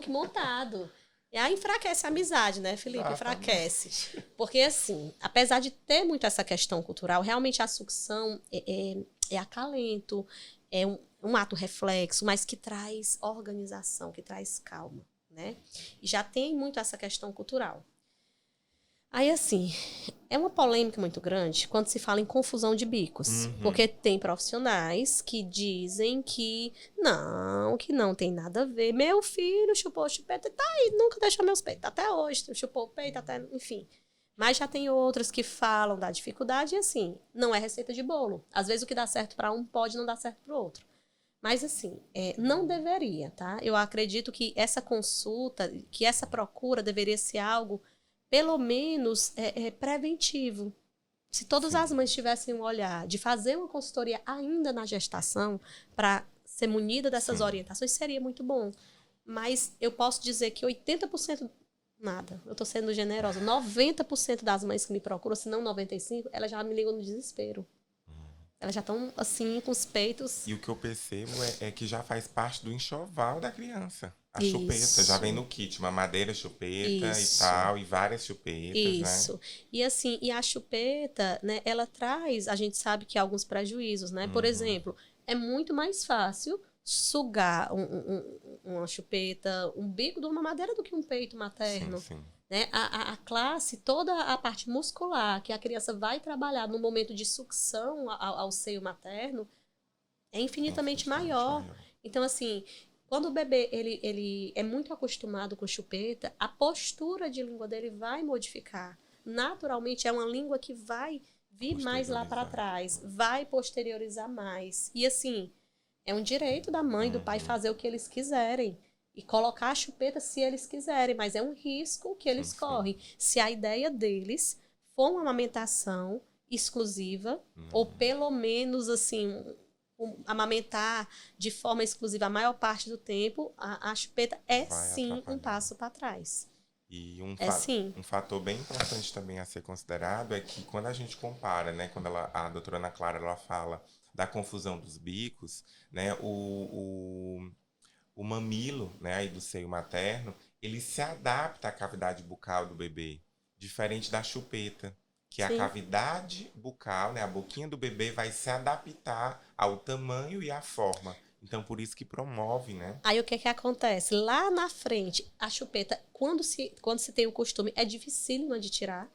S2: montado. E aí enfraquece a amizade, né, Felipe? Enfraquece. Porque, assim, apesar de ter muito essa questão cultural, realmente a sucção é acalento, é um ato reflexo, mas que traz organização, que traz calma, né? E já tem muito essa questão cultural. Aí, assim, é uma polêmica muito grande quando se fala em confusão de bicos. Porque tem profissionais que dizem que não tem nada a ver. Meu filho chupou chupeta e tá aí, nunca deixou meus peitos. Até hoje, chupou o peito, até, enfim. Mas já tem outros que falam da dificuldade e, assim, não é receita de bolo. Às vezes o que dá certo para um pode não dar certo para o outro. Mas, assim, não deveria, tá? Eu acredito que essa consulta, que essa procura deveria ser algo pelo menos preventivo. Se todas as mães tivessem um olhar de fazer uma consultoria ainda na gestação para ser munida dessas orientações, seria muito bom. Mas eu posso dizer que 80%, nada, eu estou sendo generosa, 90% das mães que me procuram, se não 95%, elas já me ligam no desespero. Elas já estão, assim, com os peitos...
S1: E o que eu percebo é que já faz parte do enxoval da criança. A
S2: Isso.
S1: chupeta já vem no kit, mamadeira, chupeta
S2: Isso.
S1: e tal, e várias chupetas,
S2: Isso.
S1: né?
S2: E assim, e a chupeta, né, ela traz, a gente sabe que alguns prejuízos, né? Por exemplo, é muito mais fácil sugar uma chupeta, um bico de uma mamadeira do que um peito materno.
S1: Sim.
S2: Né? A classe, toda a parte muscular que a criança vai trabalhar no momento de sucção ao seio materno é infinitamente maior. Então, assim, quando o bebê ele é muito acostumado com chupeta, a postura de língua dele vai modificar. Naturalmente, é uma língua que vai vir mais lá para trás, vai posteriorizar mais. E, assim, é um direito da mãe e do pai fazer o que eles quiserem. E colocar a chupeta se eles quiserem, mas é um risco que eles correm. Se a ideia deles for uma amamentação exclusiva, ou pelo menos, assim, amamentar de forma exclusiva a maior parte do tempo, a chupeta sim um passo para trás.
S1: E um fator bem importante também a ser considerado é que quando a gente compara, né, quando a doutora Ana Clara ela fala da confusão dos bicos, né, o mamilo, né, aí do seio materno, ele se adapta à cavidade bucal do bebê, diferente da chupeta, que a cavidade bucal, né, a boquinha do bebê vai se adaptar ao tamanho e à forma. Então, por isso que promove, né?
S2: Aí, o que acontece? Lá na frente, a chupeta, quando se tem o costume, é dificílima de tirar.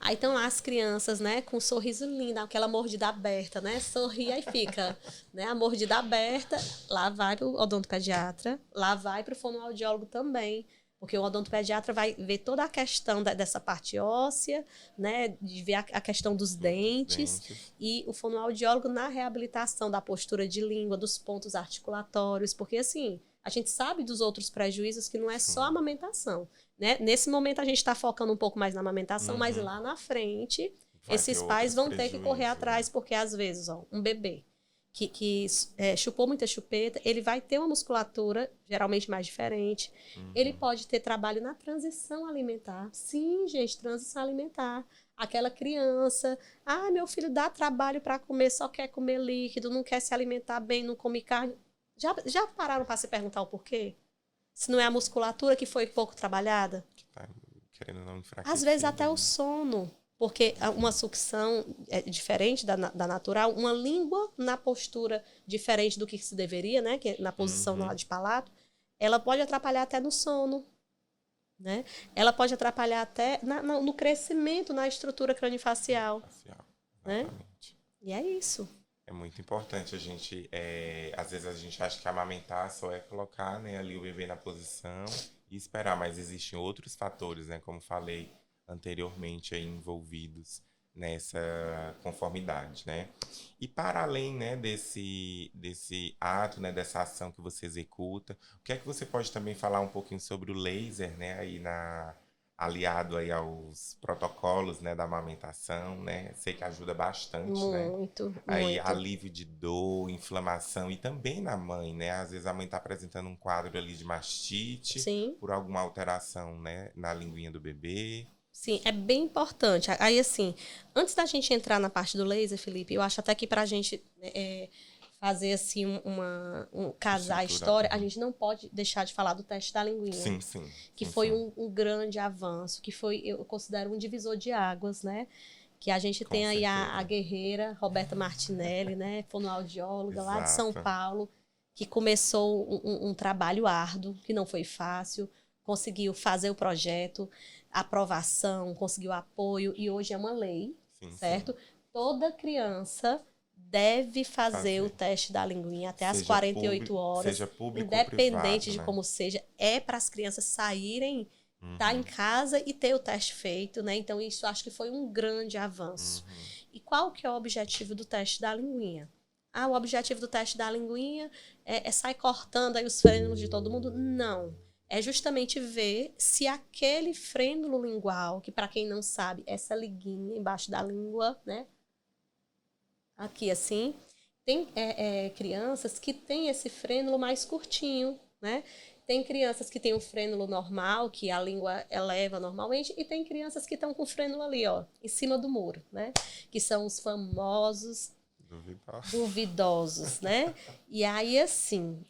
S2: Aí estão lá as crianças, né, com um sorriso lindo, aquela mordida aberta, né? Sorri e fica, né? A mordida aberta, lá vai pro odontopediatra, lá vai pro fonoaudiólogo também. Porque o odontopediatra vai ver toda a questão dessa parte óssea, né, de ver a questão dos dentes. E o fonoaudiólogo na reabilitação da postura de língua, dos pontos articulatórios, porque assim, a gente sabe dos outros prejuízos que não é só a amamentação, né? Nesse momento a gente está focando um pouco mais na amamentação, mas lá na frente, esses pais vão ter que correr atrás, porque às vezes, um bebê que chupou muita chupeta, ele vai ter uma musculatura geralmente mais diferente. Ele pode ter trabalho na transição alimentar. Sim, gente, transição alimentar. Aquela criança, meu filho dá trabalho para comer, só quer comer líquido, não quer se alimentar bem, não come carne. Já pararam para se perguntar o porquê? Se não é a musculatura que foi pouco trabalhada?
S1: Que tá querendo não enfraquecer.
S2: Às vezes até o sono. Porque uma sucção é diferente da natural, uma língua na postura diferente do que se deveria, né? Que na posição lá de palato, ela pode atrapalhar até no sono, né? Ela pode atrapalhar até no crescimento, na estrutura craniofacial. Né? E é isso.
S1: É muito importante a gente, às vezes a gente acha que amamentar só é colocar, né, ali o bebê na posição e esperar, mas existem outros fatores, né, como falei anteriormente, aí, envolvidos nessa conformidade, né? E para além, né, desse ato, né, dessa ação que você executa, o que é que você pode também falar um pouquinho sobre o laser, né, aí aliado aí aos protocolos, né, da amamentação, né? Sei que ajuda bastante, né?
S2: Muito,
S1: Aí
S2: muito.
S1: alívio de dor, inflamação e também na mãe, né? Às vezes a mãe está apresentando um quadro ali de mastite
S2: Sim.
S1: por alguma alteração, né, na linguinha do bebê.
S2: Sim, é bem importante. Aí, assim, antes da gente entrar na parte do laser, Felipe, eu acho até que para a gente fazer, assim, casar a
S1: Estrutura.
S2: história, a gente não pode deixar de falar do teste da linguinha,
S1: Sim, sim.
S2: que
S1: Sim,
S2: foi
S1: sim.
S2: um grande avanço, que foi, eu considero um divisor de águas, né? Que a gente
S1: Com
S2: tem aí a
S1: certeza.
S2: guerreira Roberta Martinelli, né? Fonoaudióloga lá de São
S1: Exato.
S2: Paulo, que começou um trabalho árduo, que não foi fácil, conseguiu fazer o projeto, aprovação, conseguiu apoio, e hoje é uma lei,
S1: Sim,
S2: certo?
S1: sim.
S2: Toda criança deve fazer o teste da linguinha até as 48 horas,
S1: Seja público ou
S2: independente
S1: privado,
S2: de
S1: né?
S2: como seja, é para as crianças saírem, estar em
S1: Uhum,
S2: casa e ter o teste feito, né? Então isso acho que foi um grande avanço.
S1: uhum.
S2: E qual que é o objetivo do teste da linguinha? Ah, o objetivo do teste da linguinha é sair cortando aí os frênulos de todo mundo? Não. É justamente ver se aquele frênulo lingual, que para quem não sabe, essa liguinha embaixo da língua, né? Aqui assim, tem crianças que têm esse frênulo mais curtinho, né? Tem crianças que têm o frênulo normal, que a língua eleva normalmente, e tem crianças que estão com o frênulo ali, ó, em cima do muro, né? Que são os famosos duvidosos, né? E aí, assim,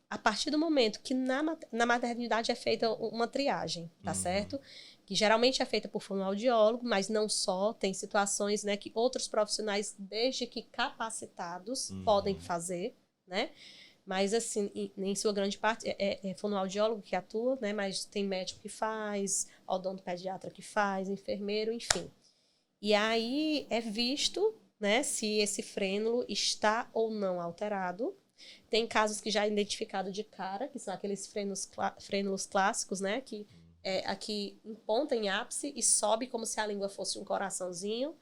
S2: a partir do momento que na maternidade é feita uma triagem, tá certo? Que geralmente é feita por fonoaudiólogo, mas não só, tem situações, né, que outros profissionais, desde que capacitados, podem fazer, né? Mas, assim, em sua grande parte, é fonoaudiólogo que atua, né? Mas tem médico que faz, odontopediatra que faz, enfermeiro, enfim. E aí é visto, né, se esse frênulo está ou não alterado. Tem casos que já é identificado de cara, que são aqueles frênulos clássicos, né, que aqui em ponta, em ápice, e sobe como se a língua fosse um coraçãozinho.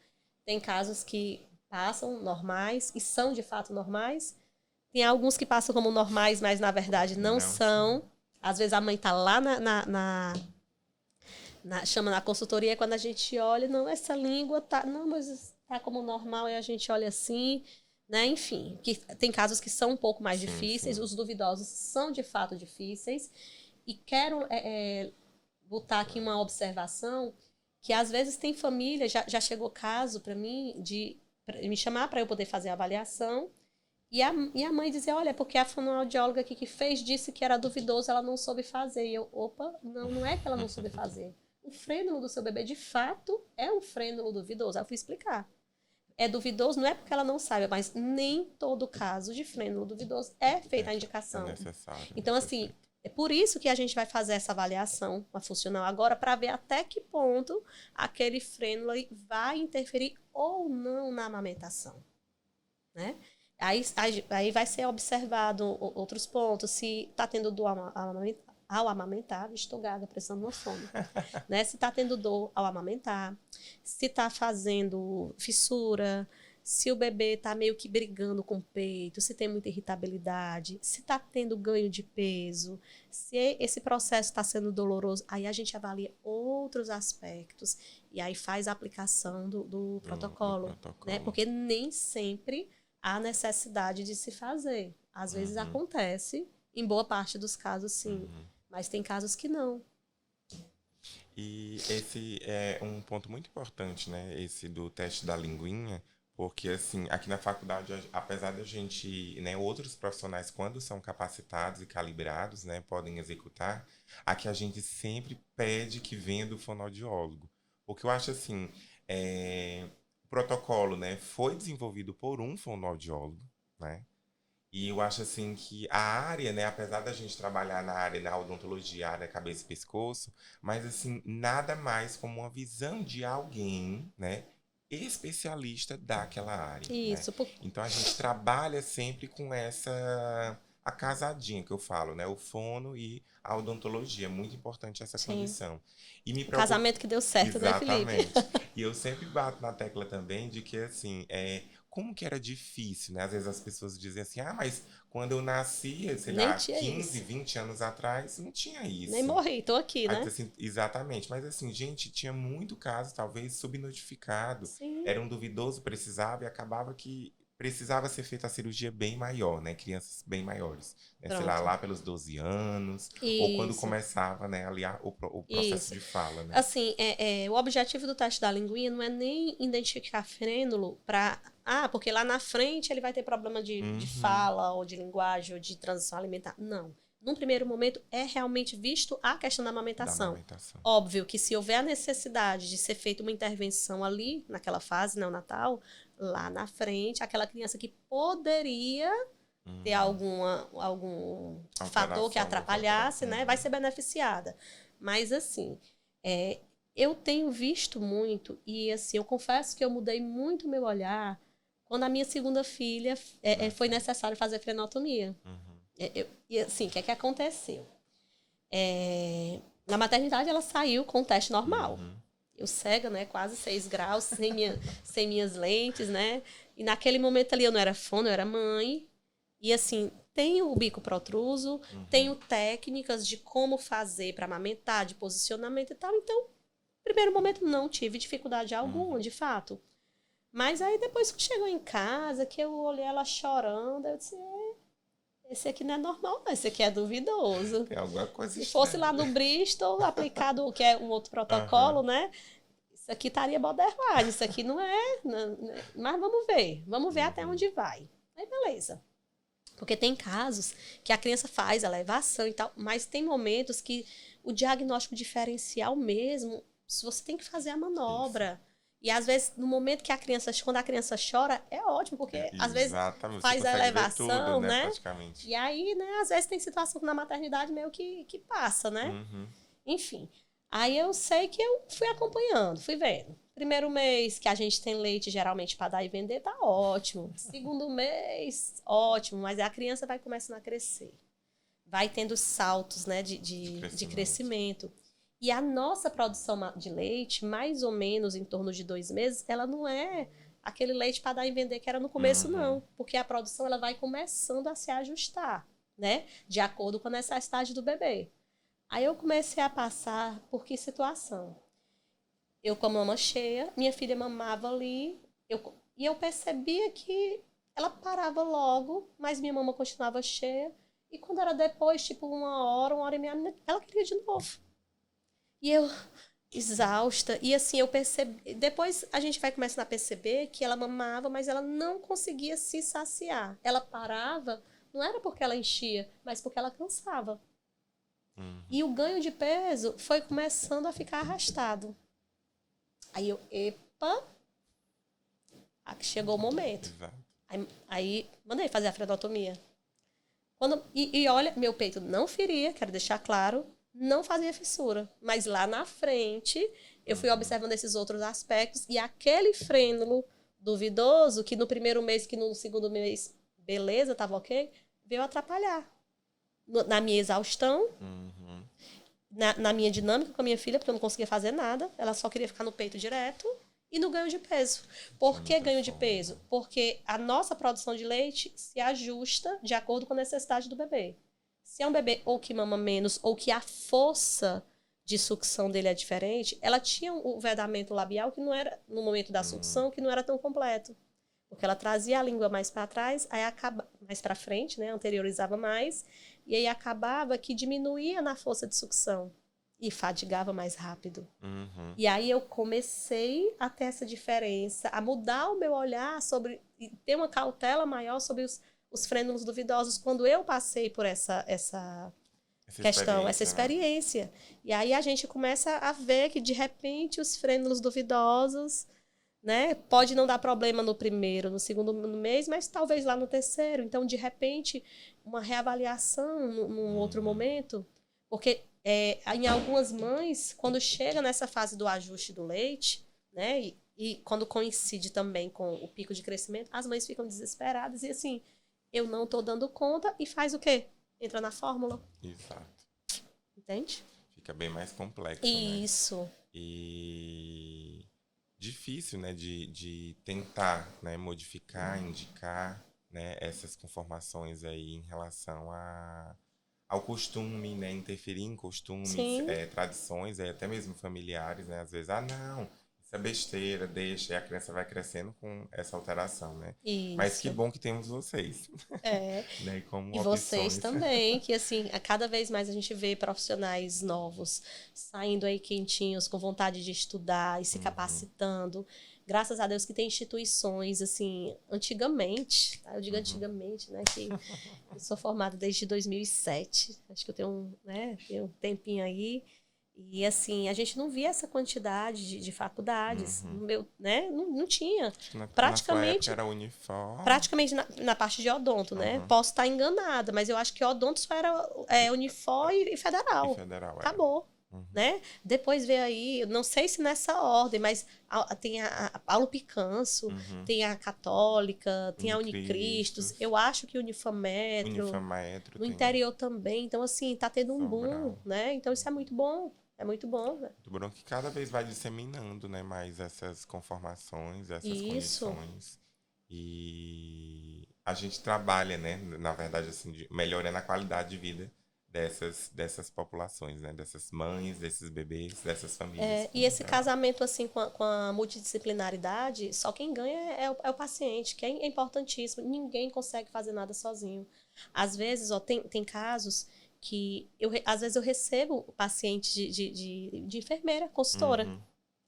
S2: Tem casos que passam normais e são de fato normais. Tem alguns que passam como normais, mas na verdade não
S1: Não
S2: são. Às vezes a mãe está lá chama na consultoria, quando a gente olha, não, essa língua tá, não, mas tá como normal, e a gente olha assim, né? Enfim, que tem casos que são um pouco mais difíceis,
S1: sim.
S2: os duvidosos são de fato difíceis, e quero botar aqui uma observação, que às vezes tem família, já chegou caso para mim, pra me chamar para eu poder fazer a avaliação, e a mãe dizia, olha, porque a fonoaudióloga aqui que fez disse que era duvidoso, ela não soube fazer. E eu, opa, não é que ela não soube fazer. O frênulo do seu bebê, de fato, é um frênulo duvidoso. Aí eu fui explicar. É duvidoso, não é porque ela não saiba, mas nem todo caso de frênulo duvidoso é feita a
S1: É
S2: indicação.
S1: necessário.
S2: Então, assim, é por isso que a gente vai fazer essa avaliação com a funcional agora, para ver até que ponto aquele frênulo vai interferir ou não na amamentação, né? Aí vai ser observado outros pontos, se está tendo dor ao amamentar, estou gaga, precisando de uma fome, né? Se está tendo dor ao amamentar, se está fazendo fissura, se o bebê está meio que brigando com o peito, se tem muita irritabilidade, se está tendo ganho de peso, se esse processo está sendo doloroso, aí a gente avalia outros aspectos e aí faz a aplicação do protocolo, né? Porque nem sempre há necessidade de se fazer. Às vezes acontece, em boa parte dos casos, sim. Mas tem casos que não.
S1: E esse é um ponto muito importante, né? Esse do teste da linguinha, porque assim, aqui na faculdade, apesar da gente, né, outros profissionais, quando são capacitados e calibrados, né, podem executar, aqui a gente sempre pede que venha do fonoaudiólogo. Porque eu acho assim, o protocolo, né, foi desenvolvido por um fonoaudiólogo, né? E eu acho assim que a área, né, apesar da gente trabalhar na área da odontologia, área cabeça e pescoço, mas assim, nada mais como uma visão de alguém, né, especialista daquela área, né?
S2: Isso.
S1: Então a gente trabalha sempre com essa a casadinha que eu falo, né? O fono e a odontologia. É muito importante essa
S2: Sim.
S1: condição. E me
S2: O casamento que deu certo, né, Felipe?
S1: Exatamente. E eu sempre bato na tecla também de que, assim, como que era difícil, né? Às vezes as pessoas dizem assim, mas quando eu nasci, sei
S2: Nem
S1: lá,
S2: tinha
S1: 15,
S2: isso.
S1: 20 anos atrás, não tinha
S2: Nem
S1: isso.
S2: morri, tô aqui,
S1: Aí,
S2: né?
S1: assim, exatamente. Mas, assim, gente, tinha muito caso, talvez, subnotificado.
S2: Sim.
S1: Era um duvidoso, precisava, e acabava que precisava ser feita a cirurgia bem maior, né? Crianças bem maiores. Né? Sei lá,
S2: Pronto.
S1: lá pelos 12 anos, ou quando
S2: Isso.
S1: começava, né, ali o processo
S2: Isso.
S1: de fala, né?
S2: Assim, o objetivo do teste da linguinha não é nem identificar frênulo para... porque lá na frente ele vai ter problema de
S1: Uhum.
S2: fala, ou de linguagem, ou de transição alimentar. Não. Num primeiro momento, é realmente visto a questão da
S1: Da
S2: amamentação.
S1: amamentação.
S2: Óbvio que se houver a necessidade de ser feita uma intervenção ali, naquela fase neonatal, lá na frente, aquela criança que poderia ter algum fator que
S1: Alteração do
S2: atrapalhasse, né, vai
S1: Uhum.
S2: ser beneficiada. Mas, assim, eu tenho visto muito, e, assim, eu confesso que eu mudei muito meu olhar quando a minha segunda filha foi necessário fazer frenotomia.
S1: Uhum.
S2: E, assim, o que é que aconteceu? Na maternidade, ela saiu com o teste normal.
S1: Uhum.
S2: Eu cega, né, quase 6 graus, sem minhas lentes, né? E naquele momento ali eu não era fono, eu era mãe. E assim, tenho o bico protruso, tenho técnicas de como fazer para amamentar, de posicionamento e tal. Então, no primeiro momento não tive dificuldade alguma, de fato. Mas aí depois que chegou em casa, que eu olhei ela chorando, eu disse, esse aqui não é normal, não, esse aqui é duvidoso.
S1: Tem alguma coisa
S2: Se fosse lá
S1: estranha.
S2: no Bristol, aplicado, que é um outro protocolo,
S1: Aham.
S2: né? Isso aqui estaria borderline, isso aqui não é, mas vamos ver até onde vai. Aí beleza. Porque tem casos que a criança faz a elevação e tal, mas tem momentos que o diagnóstico diferencial mesmo, você tem que fazer a manobra. E às vezes, no momento que quando a criança chora, é ótimo, porque às vezes
S1: Exatamente. Você
S2: faz a
S1: consegue ver tudo,
S2: elevação,
S1: né,
S2: né?
S1: praticamente.
S2: E aí, né, às vezes tem situação na maternidade meio que passa, né?
S1: Uhum.
S2: Enfim. Aí eu sei que eu fui acompanhando, fui vendo. Primeiro mês que a gente tem leite geralmente para dar e vender, tá ótimo. Segundo mês, ótimo, mas a criança vai começando a crescer. Vai tendo saltos, né, de crescimento. E a nossa produção de leite, mais ou menos em torno de 2 meses, ela não é aquele leite para dar e vender que era no começo, não. Porque a produção ela vai começando a se ajustar, né? De acordo com a necessidade do bebê. Aí eu comecei a passar por que situação? Eu com a mama cheia, minha filha mamava ali, e eu percebia que ela parava logo, mas minha mama continuava cheia. E quando era depois, tipo 1 hora e meia, ela queria de novo. E eu, exausta, e assim, eu percebi. Depois a gente vai começando a perceber que ela mamava, mas ela não conseguia se saciar. Ela parava, não era porque ela enchia, mas porque ela cansava. E o ganho de peso foi começando a ficar arrastado. Aí eu, epa, aqui chegou o momento. Aí mandei fazer a frenotomia. E olha, meu peito não feria, quero deixar claro, não fazia fissura. Mas lá na frente, eu fui observando esses outros aspectos e aquele frênulo duvidoso, que no primeiro mês, que no segundo mês, beleza, tava ok, veio atrapalhar. Na minha exaustão, na minha dinâmica com a minha filha, porque eu não conseguia fazer nada, ela só queria ficar no peito direto, e no ganho de peso. Por que ganho de peso? Porque a nossa produção de leite se ajusta de acordo com a necessidade do bebê. Se é um bebê ou que mama menos, ou que a força de sucção dele é diferente, ela tinha o vedamento labial que não era, no momento da sucção, que não era tão completo. Porque ela trazia a língua mais para trás, aí mais para frente, né, anteriorizava mais, e aí acabava que diminuía na força de sucção e fadigava mais rápido. E aí eu comecei a ter essa diferença, a mudar o meu olhar sobre, e ter uma cautela maior sobre os frênulos duvidosos quando eu passei por essa questão, essa experiência. Né? E aí a gente começa a ver que, de repente, os frênulos duvidosos, né, pode não dar problema no primeiro, no segundo mês, mas talvez lá no terceiro. Então, de repente, uma reavaliação num outro momento, porque em algumas mães, quando chega nessa fase do ajuste do leite, né, e quando coincide também com o pico de crescimento, as mães ficam desesperadas e assim, eu não tô dando conta e faz o quê? Entra na fórmula.
S1: Exato.
S2: Entende?
S1: Fica bem mais complexo, né?
S2: Isso.
S1: E difícil, né, de tentar, né, modificar, indicar, né, essas conformações aí em relação ao costume, né, interferir em costumes,
S2: Sim.
S1: tradições, até mesmo familiares, né, às vezes, não, isso é besteira, deixa, e a criança vai crescendo com essa alteração, né. Mas que
S2: Isso.
S1: bom que temos vocês,
S2: É.
S1: né, como
S2: E vocês
S1: opções.
S2: também, que assim, a cada vez mais a gente vê profissionais novos saindo aí quentinhos, com vontade de estudar e se capacitando. Graças a Deus que tem instituições, assim, antigamente, tá? Eu digo antigamente, né, que eu sou formada desde 2007, acho que eu tenho um tempinho aí. E assim, a gente não via essa quantidade de faculdades. Né? Não tinha.
S1: Na sua época era uniforme.
S2: Praticamente na parte de odonto, né? Posso estar enganada, mas eu acho que odonto só era Unifor e federal.
S1: E federal,
S2: acabou. Né? Depois veio aí, não sei se nessa ordem, mas tem a Paulo Picanso, tem a Católica, tem a Unicristos, eu acho que o Unifametro no interior também. Então, assim, tá tendo um boom, né? Então, isso é muito bom. É muito bom, né?
S1: Muito bom que cada vez vai disseminando, né, mais essas conformações, essas condições. E a gente trabalha, né, na verdade, assim, melhorando a qualidade de vida dessas populações, né, dessas mães, desses bebês, dessas famílias.
S2: E esse casamento, assim, com a multidisciplinaridade, só quem ganha é o paciente, que é importantíssimo. Ninguém consegue fazer nada sozinho. Às vezes, tem casos que às vezes eu recebo pacientes de enfermeira, consultora.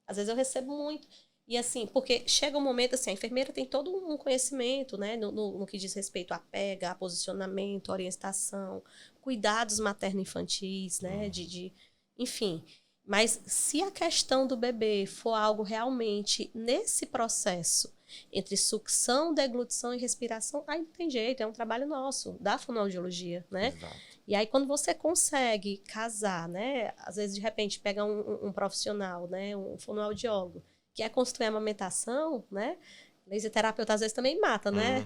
S2: Às vezes eu recebo muito. E assim, porque chega um momento, assim, a enfermeira tem todo um conhecimento, né, no que diz respeito à pega, a posicionamento, orientação, cuidados materno-infantis, né, enfim. Mas se a questão do bebê for algo realmente nesse processo, entre sucção, deglutição e respiração, aí não tem jeito, é um trabalho nosso, da fonoaudiologia, né?
S1: Exato.
S2: E aí, quando você consegue casar, né? Às vezes, de repente, pega um profissional, né? Um fonoaudiólogo, que é construir a amamentação, né? Laser terapeuta, às vezes, também mata, né?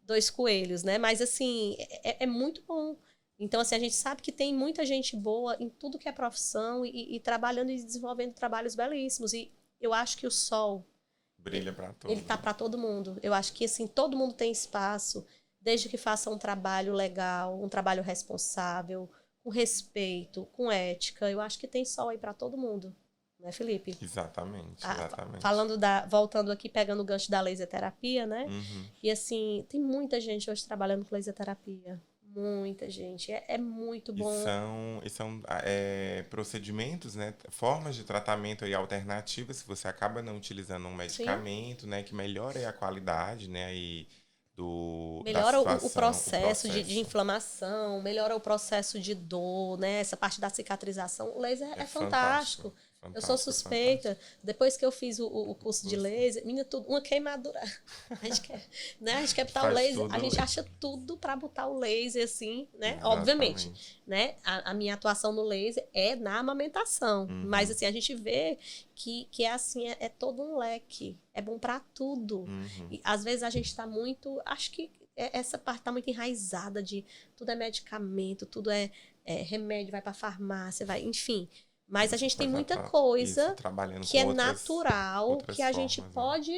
S2: 2 coelhos, né? Mas, assim, é muito bom. Então, assim, a gente sabe que tem muita gente boa em tudo que é profissão e trabalhando e desenvolvendo trabalhos belíssimos. E eu acho que o sol
S1: brilha para todos.
S2: Ele tá para todo mundo. Eu acho que, assim, todo mundo tem espaço, desde que faça um trabalho legal, um trabalho responsável, com respeito, com ética. Eu acho que tem sol aí para todo mundo. Né, Felipe?
S1: Exatamente.
S2: Voltando aqui, pegando o gancho da laser terapia, né? E assim, tem muita gente hoje trabalhando com laser terapia. Muita gente. É muito bom.
S1: E são procedimentos, né? Formas de tratamento aí alternativas, se você acaba não utilizando um medicamento, né? Que melhora aí a qualidade, né? Aí
S2: melhora o processo de inflamação, melhora o processo de dor, né? Essa parte da cicatrização. O laser é fantástico. Eu sou suspeita. Depois que eu fiz o curso de laser, menina, uma queimadura. A gente quer, né? A gente quer botar o laser, a gente acha tudo para botar o laser, assim, né? Exatamente. Obviamente, né? A minha atuação no laser é na amamentação. Mas, assim, a gente vê que é assim, é todo um leque. É bom para tudo. E, às vezes, a gente tá muito... Acho que essa parte tá muito enraizada de tudo é medicamento, tudo é remédio, vai pra farmácia, enfim... Mas a gente tem muita coisa que é natural, que a gente pode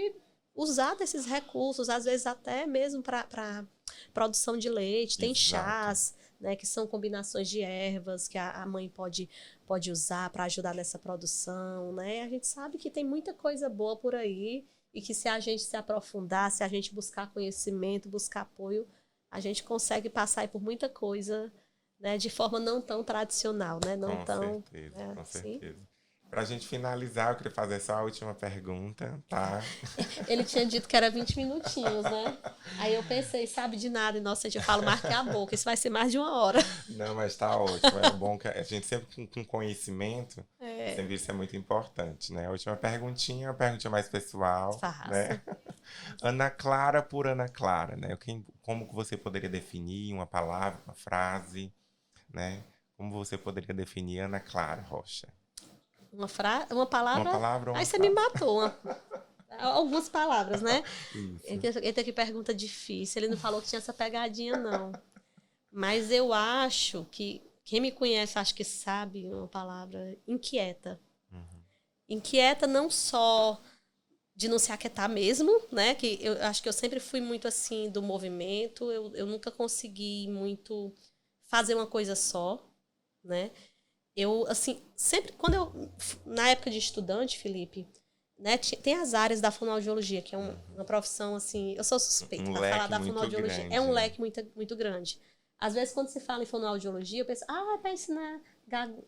S2: usar desses recursos, às vezes até mesmo para produção de leite. Tem chás, né, que são combinações de ervas que a mãe pode usar para ajudar nessa produção, né? A gente sabe que tem muita coisa boa por aí e que se a gente se aprofundar, se a gente buscar conhecimento, buscar apoio, a gente consegue passar aí por muita coisa, né, de forma não tão tradicional, né? Não tão,
S1: certeza, com certeza. Pra gente finalizar, eu queria fazer só a última pergunta, tá?
S2: Ele tinha dito que era 20 minutinhos, né? Aí eu pensei, sabe de nada, inocente, eu falo mais que a boca, isso vai ser mais de 1 hora.
S1: Não, mas tá ótimo, é bom que a gente sempre com conhecimento, sempre isso é muito importante, né? A última perguntinha, a perguntinha mais pessoal, né? Ana Clara por Ana Clara, né? Como que você poderia definir uma palavra, uma frase, né? Como você poderia definir Ana Clara Rocha?
S2: Uma palavra?
S1: Uma palavra ou uma
S2: Aí você
S1: frase?
S2: me matou. algumas palavras, né?
S1: Isso.
S2: Eita, que pergunta difícil. Ele não falou que tinha essa pegadinha, não. Mas eu acho que quem me conhece, acho que sabe uma palavra, inquieta. Inquieta não só de não se aquietar mesmo, né? Que eu acho que eu sempre fui muito assim do movimento. Eu nunca consegui muito fazer uma coisa só, né? Eu, assim, sempre, na época de estudante, Felipe, né, tem as áreas da fonoaudiologia, que é uma profissão, assim, eu sou suspeita para falar da fonoaudiologia. É um leque muito, muito grande. Às vezes, quando se fala em fonoaudiologia, eu penso, é para ensinar,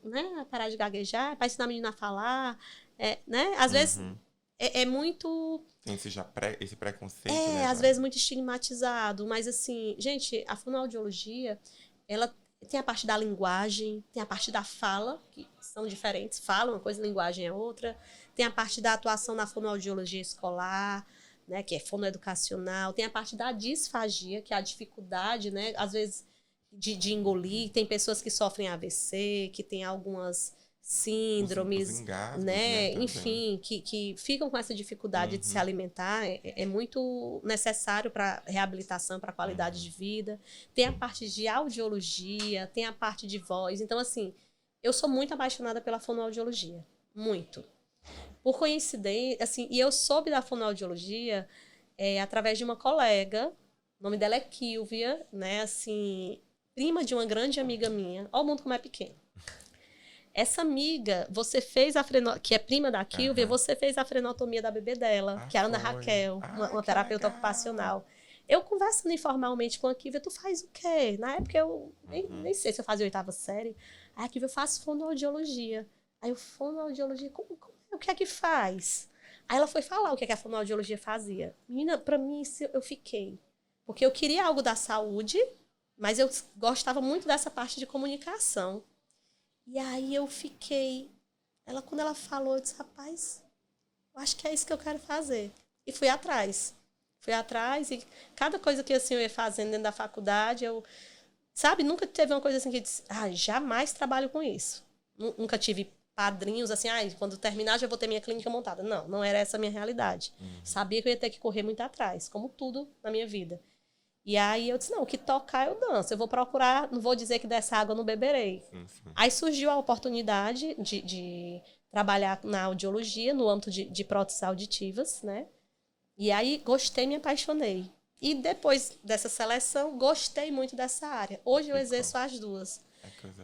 S2: né, a parar de gaguejar, é para ensinar a menina a falar, né? Às vezes, é muito...
S1: Tem esse preconceito, né?
S2: Às vezes muito estigmatizado, mas, assim, gente, a fonoaudiologia, ela tem a parte da linguagem, tem a parte da fala, que são diferentes. Fala uma coisa, linguagem é outra. Tem a parte da atuação na fonoaudiologia escolar, né, que é fonoeducacional. Tem a parte da disfagia, que é a dificuldade, né, às vezes, de engolir. Tem pessoas que sofrem AVC, que tem algumas síndromes,
S1: os engasgos,
S2: né?
S1: Também.
S2: Enfim, que ficam com essa dificuldade de se alimentar. É muito necessário para reabilitação, para qualidade de vida. Tem a parte de audiologia, tem a parte de voz. Então, assim, eu sou muito apaixonada pela fonoaudiologia. Muito. Por coincidência, assim, e eu soube da fonoaudiologia através de uma colega, o nome dela é Kilvia, né? Assim, prima de uma grande amiga minha. Olha o mundo como é pequeno. Essa amiga, você fez que é prima da Kilvia, você fez a frenotomia da bebê dela, que é a Ana Raquel, uma terapeuta ocupacional. Eu conversando informalmente com a Kilvia, tu faz o quê? Na época eu nem sei se eu fazia 8ª série. Aí a Kilvia, eu faço fonoaudiologia. Aí eu, fonoaudiologia, o que é que faz? Aí ela foi falar o que é que a fonoaudiologia fazia. Menina, pra mim eu fiquei. Porque eu queria algo da saúde, mas eu gostava muito dessa parte de comunicação. E aí eu fiquei... Quando ela falou, eu disse, rapaz, eu acho que é isso que eu quero fazer. E fui atrás. E cada coisa que assim, eu ia fazendo dentro da faculdade, sabe, nunca teve uma coisa assim que eu disse, jamais trabalho com isso. Nunca tive padrinhos assim, quando terminar já vou ter minha clínica montada. Não era essa a minha realidade. Sabia que eu ia ter que correr muito atrás, como tudo na minha vida. E aí eu disse, não, o que tocar eu danço. Eu vou procurar, não vou dizer que dessa água eu não beberei. Sim. Aí surgiu a oportunidade de trabalhar na audiologia, no âmbito de próteses auditivas, né? E aí gostei, me apaixonei. E depois dessa seleção, gostei muito dessa área. Hoje eu exerço as duas.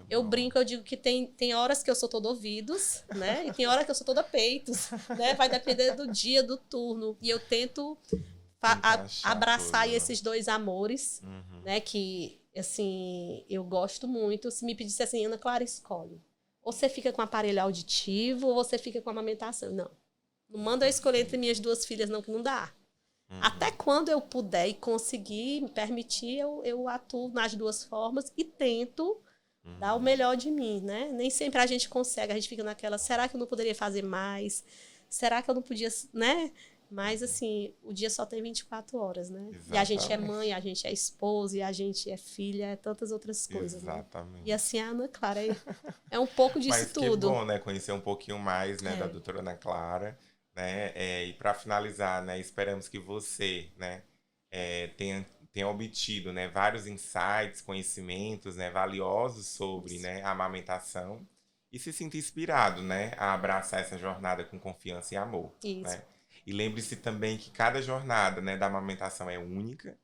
S2: Eu brinco, eu digo que tem horas que eu sou toda ouvidos, né? E tem horas que eu sou toda peitos, né? Vai depender do dia, do turno. E eu tento... abraçar tudo, esses dois amores, né, que, assim, eu gosto muito. Se me pedisse assim, Ana Clara, escolhe. Ou você fica com aparelho auditivo, ou você fica com amamentação. Não manda eu escolher entre minhas duas filhas, não, que não dá. Até quando eu puder e conseguir me permitir, eu atuo nas duas formas e tento dar o melhor de mim, né? Nem sempre a gente consegue, a gente fica naquela, será que eu não poderia fazer mais? Será que eu não podia, né? Mas, assim, o dia só tem 24 horas, né? Exatamente. E a gente é mãe, a gente é esposa, e a gente é filha, é tantas outras coisas. Exatamente. Né? E assim, a Ana Clara é um pouco disso
S1: Mas
S2: tudo.
S1: Mas que bom, né? Conhecer um pouquinho mais, né, da doutora Ana Clara, né? E para finalizar, né, esperamos que você, né, tenha obtido, né, vários insights, conhecimentos, né, valiosos sobre, né, a amamentação e se sinta inspirado, né, a abraçar essa jornada com confiança e amor. Isso. Né? E lembre-se também que cada jornada, né, da amamentação é única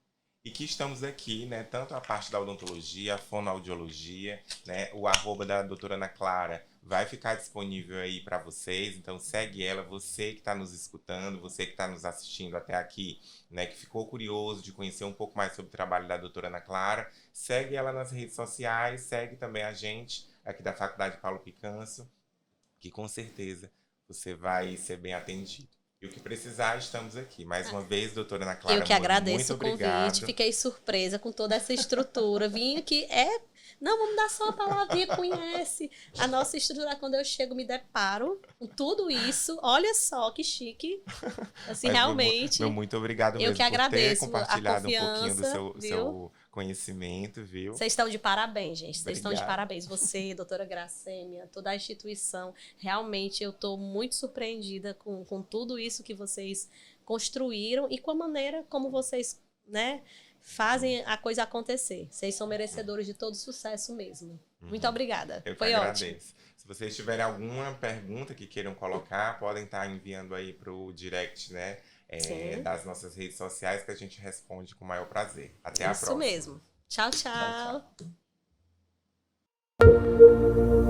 S1: e que estamos aqui, né, tanto a parte da odontologia, a fonoaudiologia, né, o @ da doutora Ana Clara vai ficar disponível aí para vocês, então segue ela, você que está nos escutando, você que está nos assistindo até aqui, né, que ficou curioso de conhecer um pouco mais sobre o trabalho da doutora Ana Clara, segue ela nas redes sociais, segue também a gente aqui da Faculdade Paulo Picanso, que com certeza você vai ser bem atendido. E o que precisar, estamos aqui. Mais uma vez, doutora Ana Clara,
S2: eu que agradeço
S1: muito
S2: o convite,
S1: obrigado.
S2: Fiquei surpresa com toda essa estrutura. Vim aqui, não, vamos dar só uma palavrinha, conhece a nossa estrutura. Quando eu chego, me deparo com tudo isso. Olha só que chique. Assim, mas realmente.
S1: Muito obrigado mesmo
S2: eu que agradeço
S1: por ter compartilhado
S2: a confiança,
S1: um pouquinho do seu conhecimento, viu?
S2: Vocês estão de parabéns, gente. Vocês estão de
S1: Obrigado.
S2: parabéns. Você, doutora Gracêmia, toda a instituição. Realmente, eu estou muito surpreendida com tudo isso que vocês construíram e com a maneira como vocês, né, fazem a coisa acontecer. Vocês são merecedores de todo sucesso mesmo. Muito obrigada.
S1: Eu que
S2: Foi
S1: agradeço.
S2: ótimo.
S1: Se vocês tiverem alguma pergunta que queiram colocar, podem estar enviando aí para o direct, né,
S2: Sim.
S1: das nossas redes sociais, que a gente responde com o maior prazer. Até a
S2: Isso
S1: próxima.
S2: mesmo. Tchau, tchau.
S1: Tchau, tchau.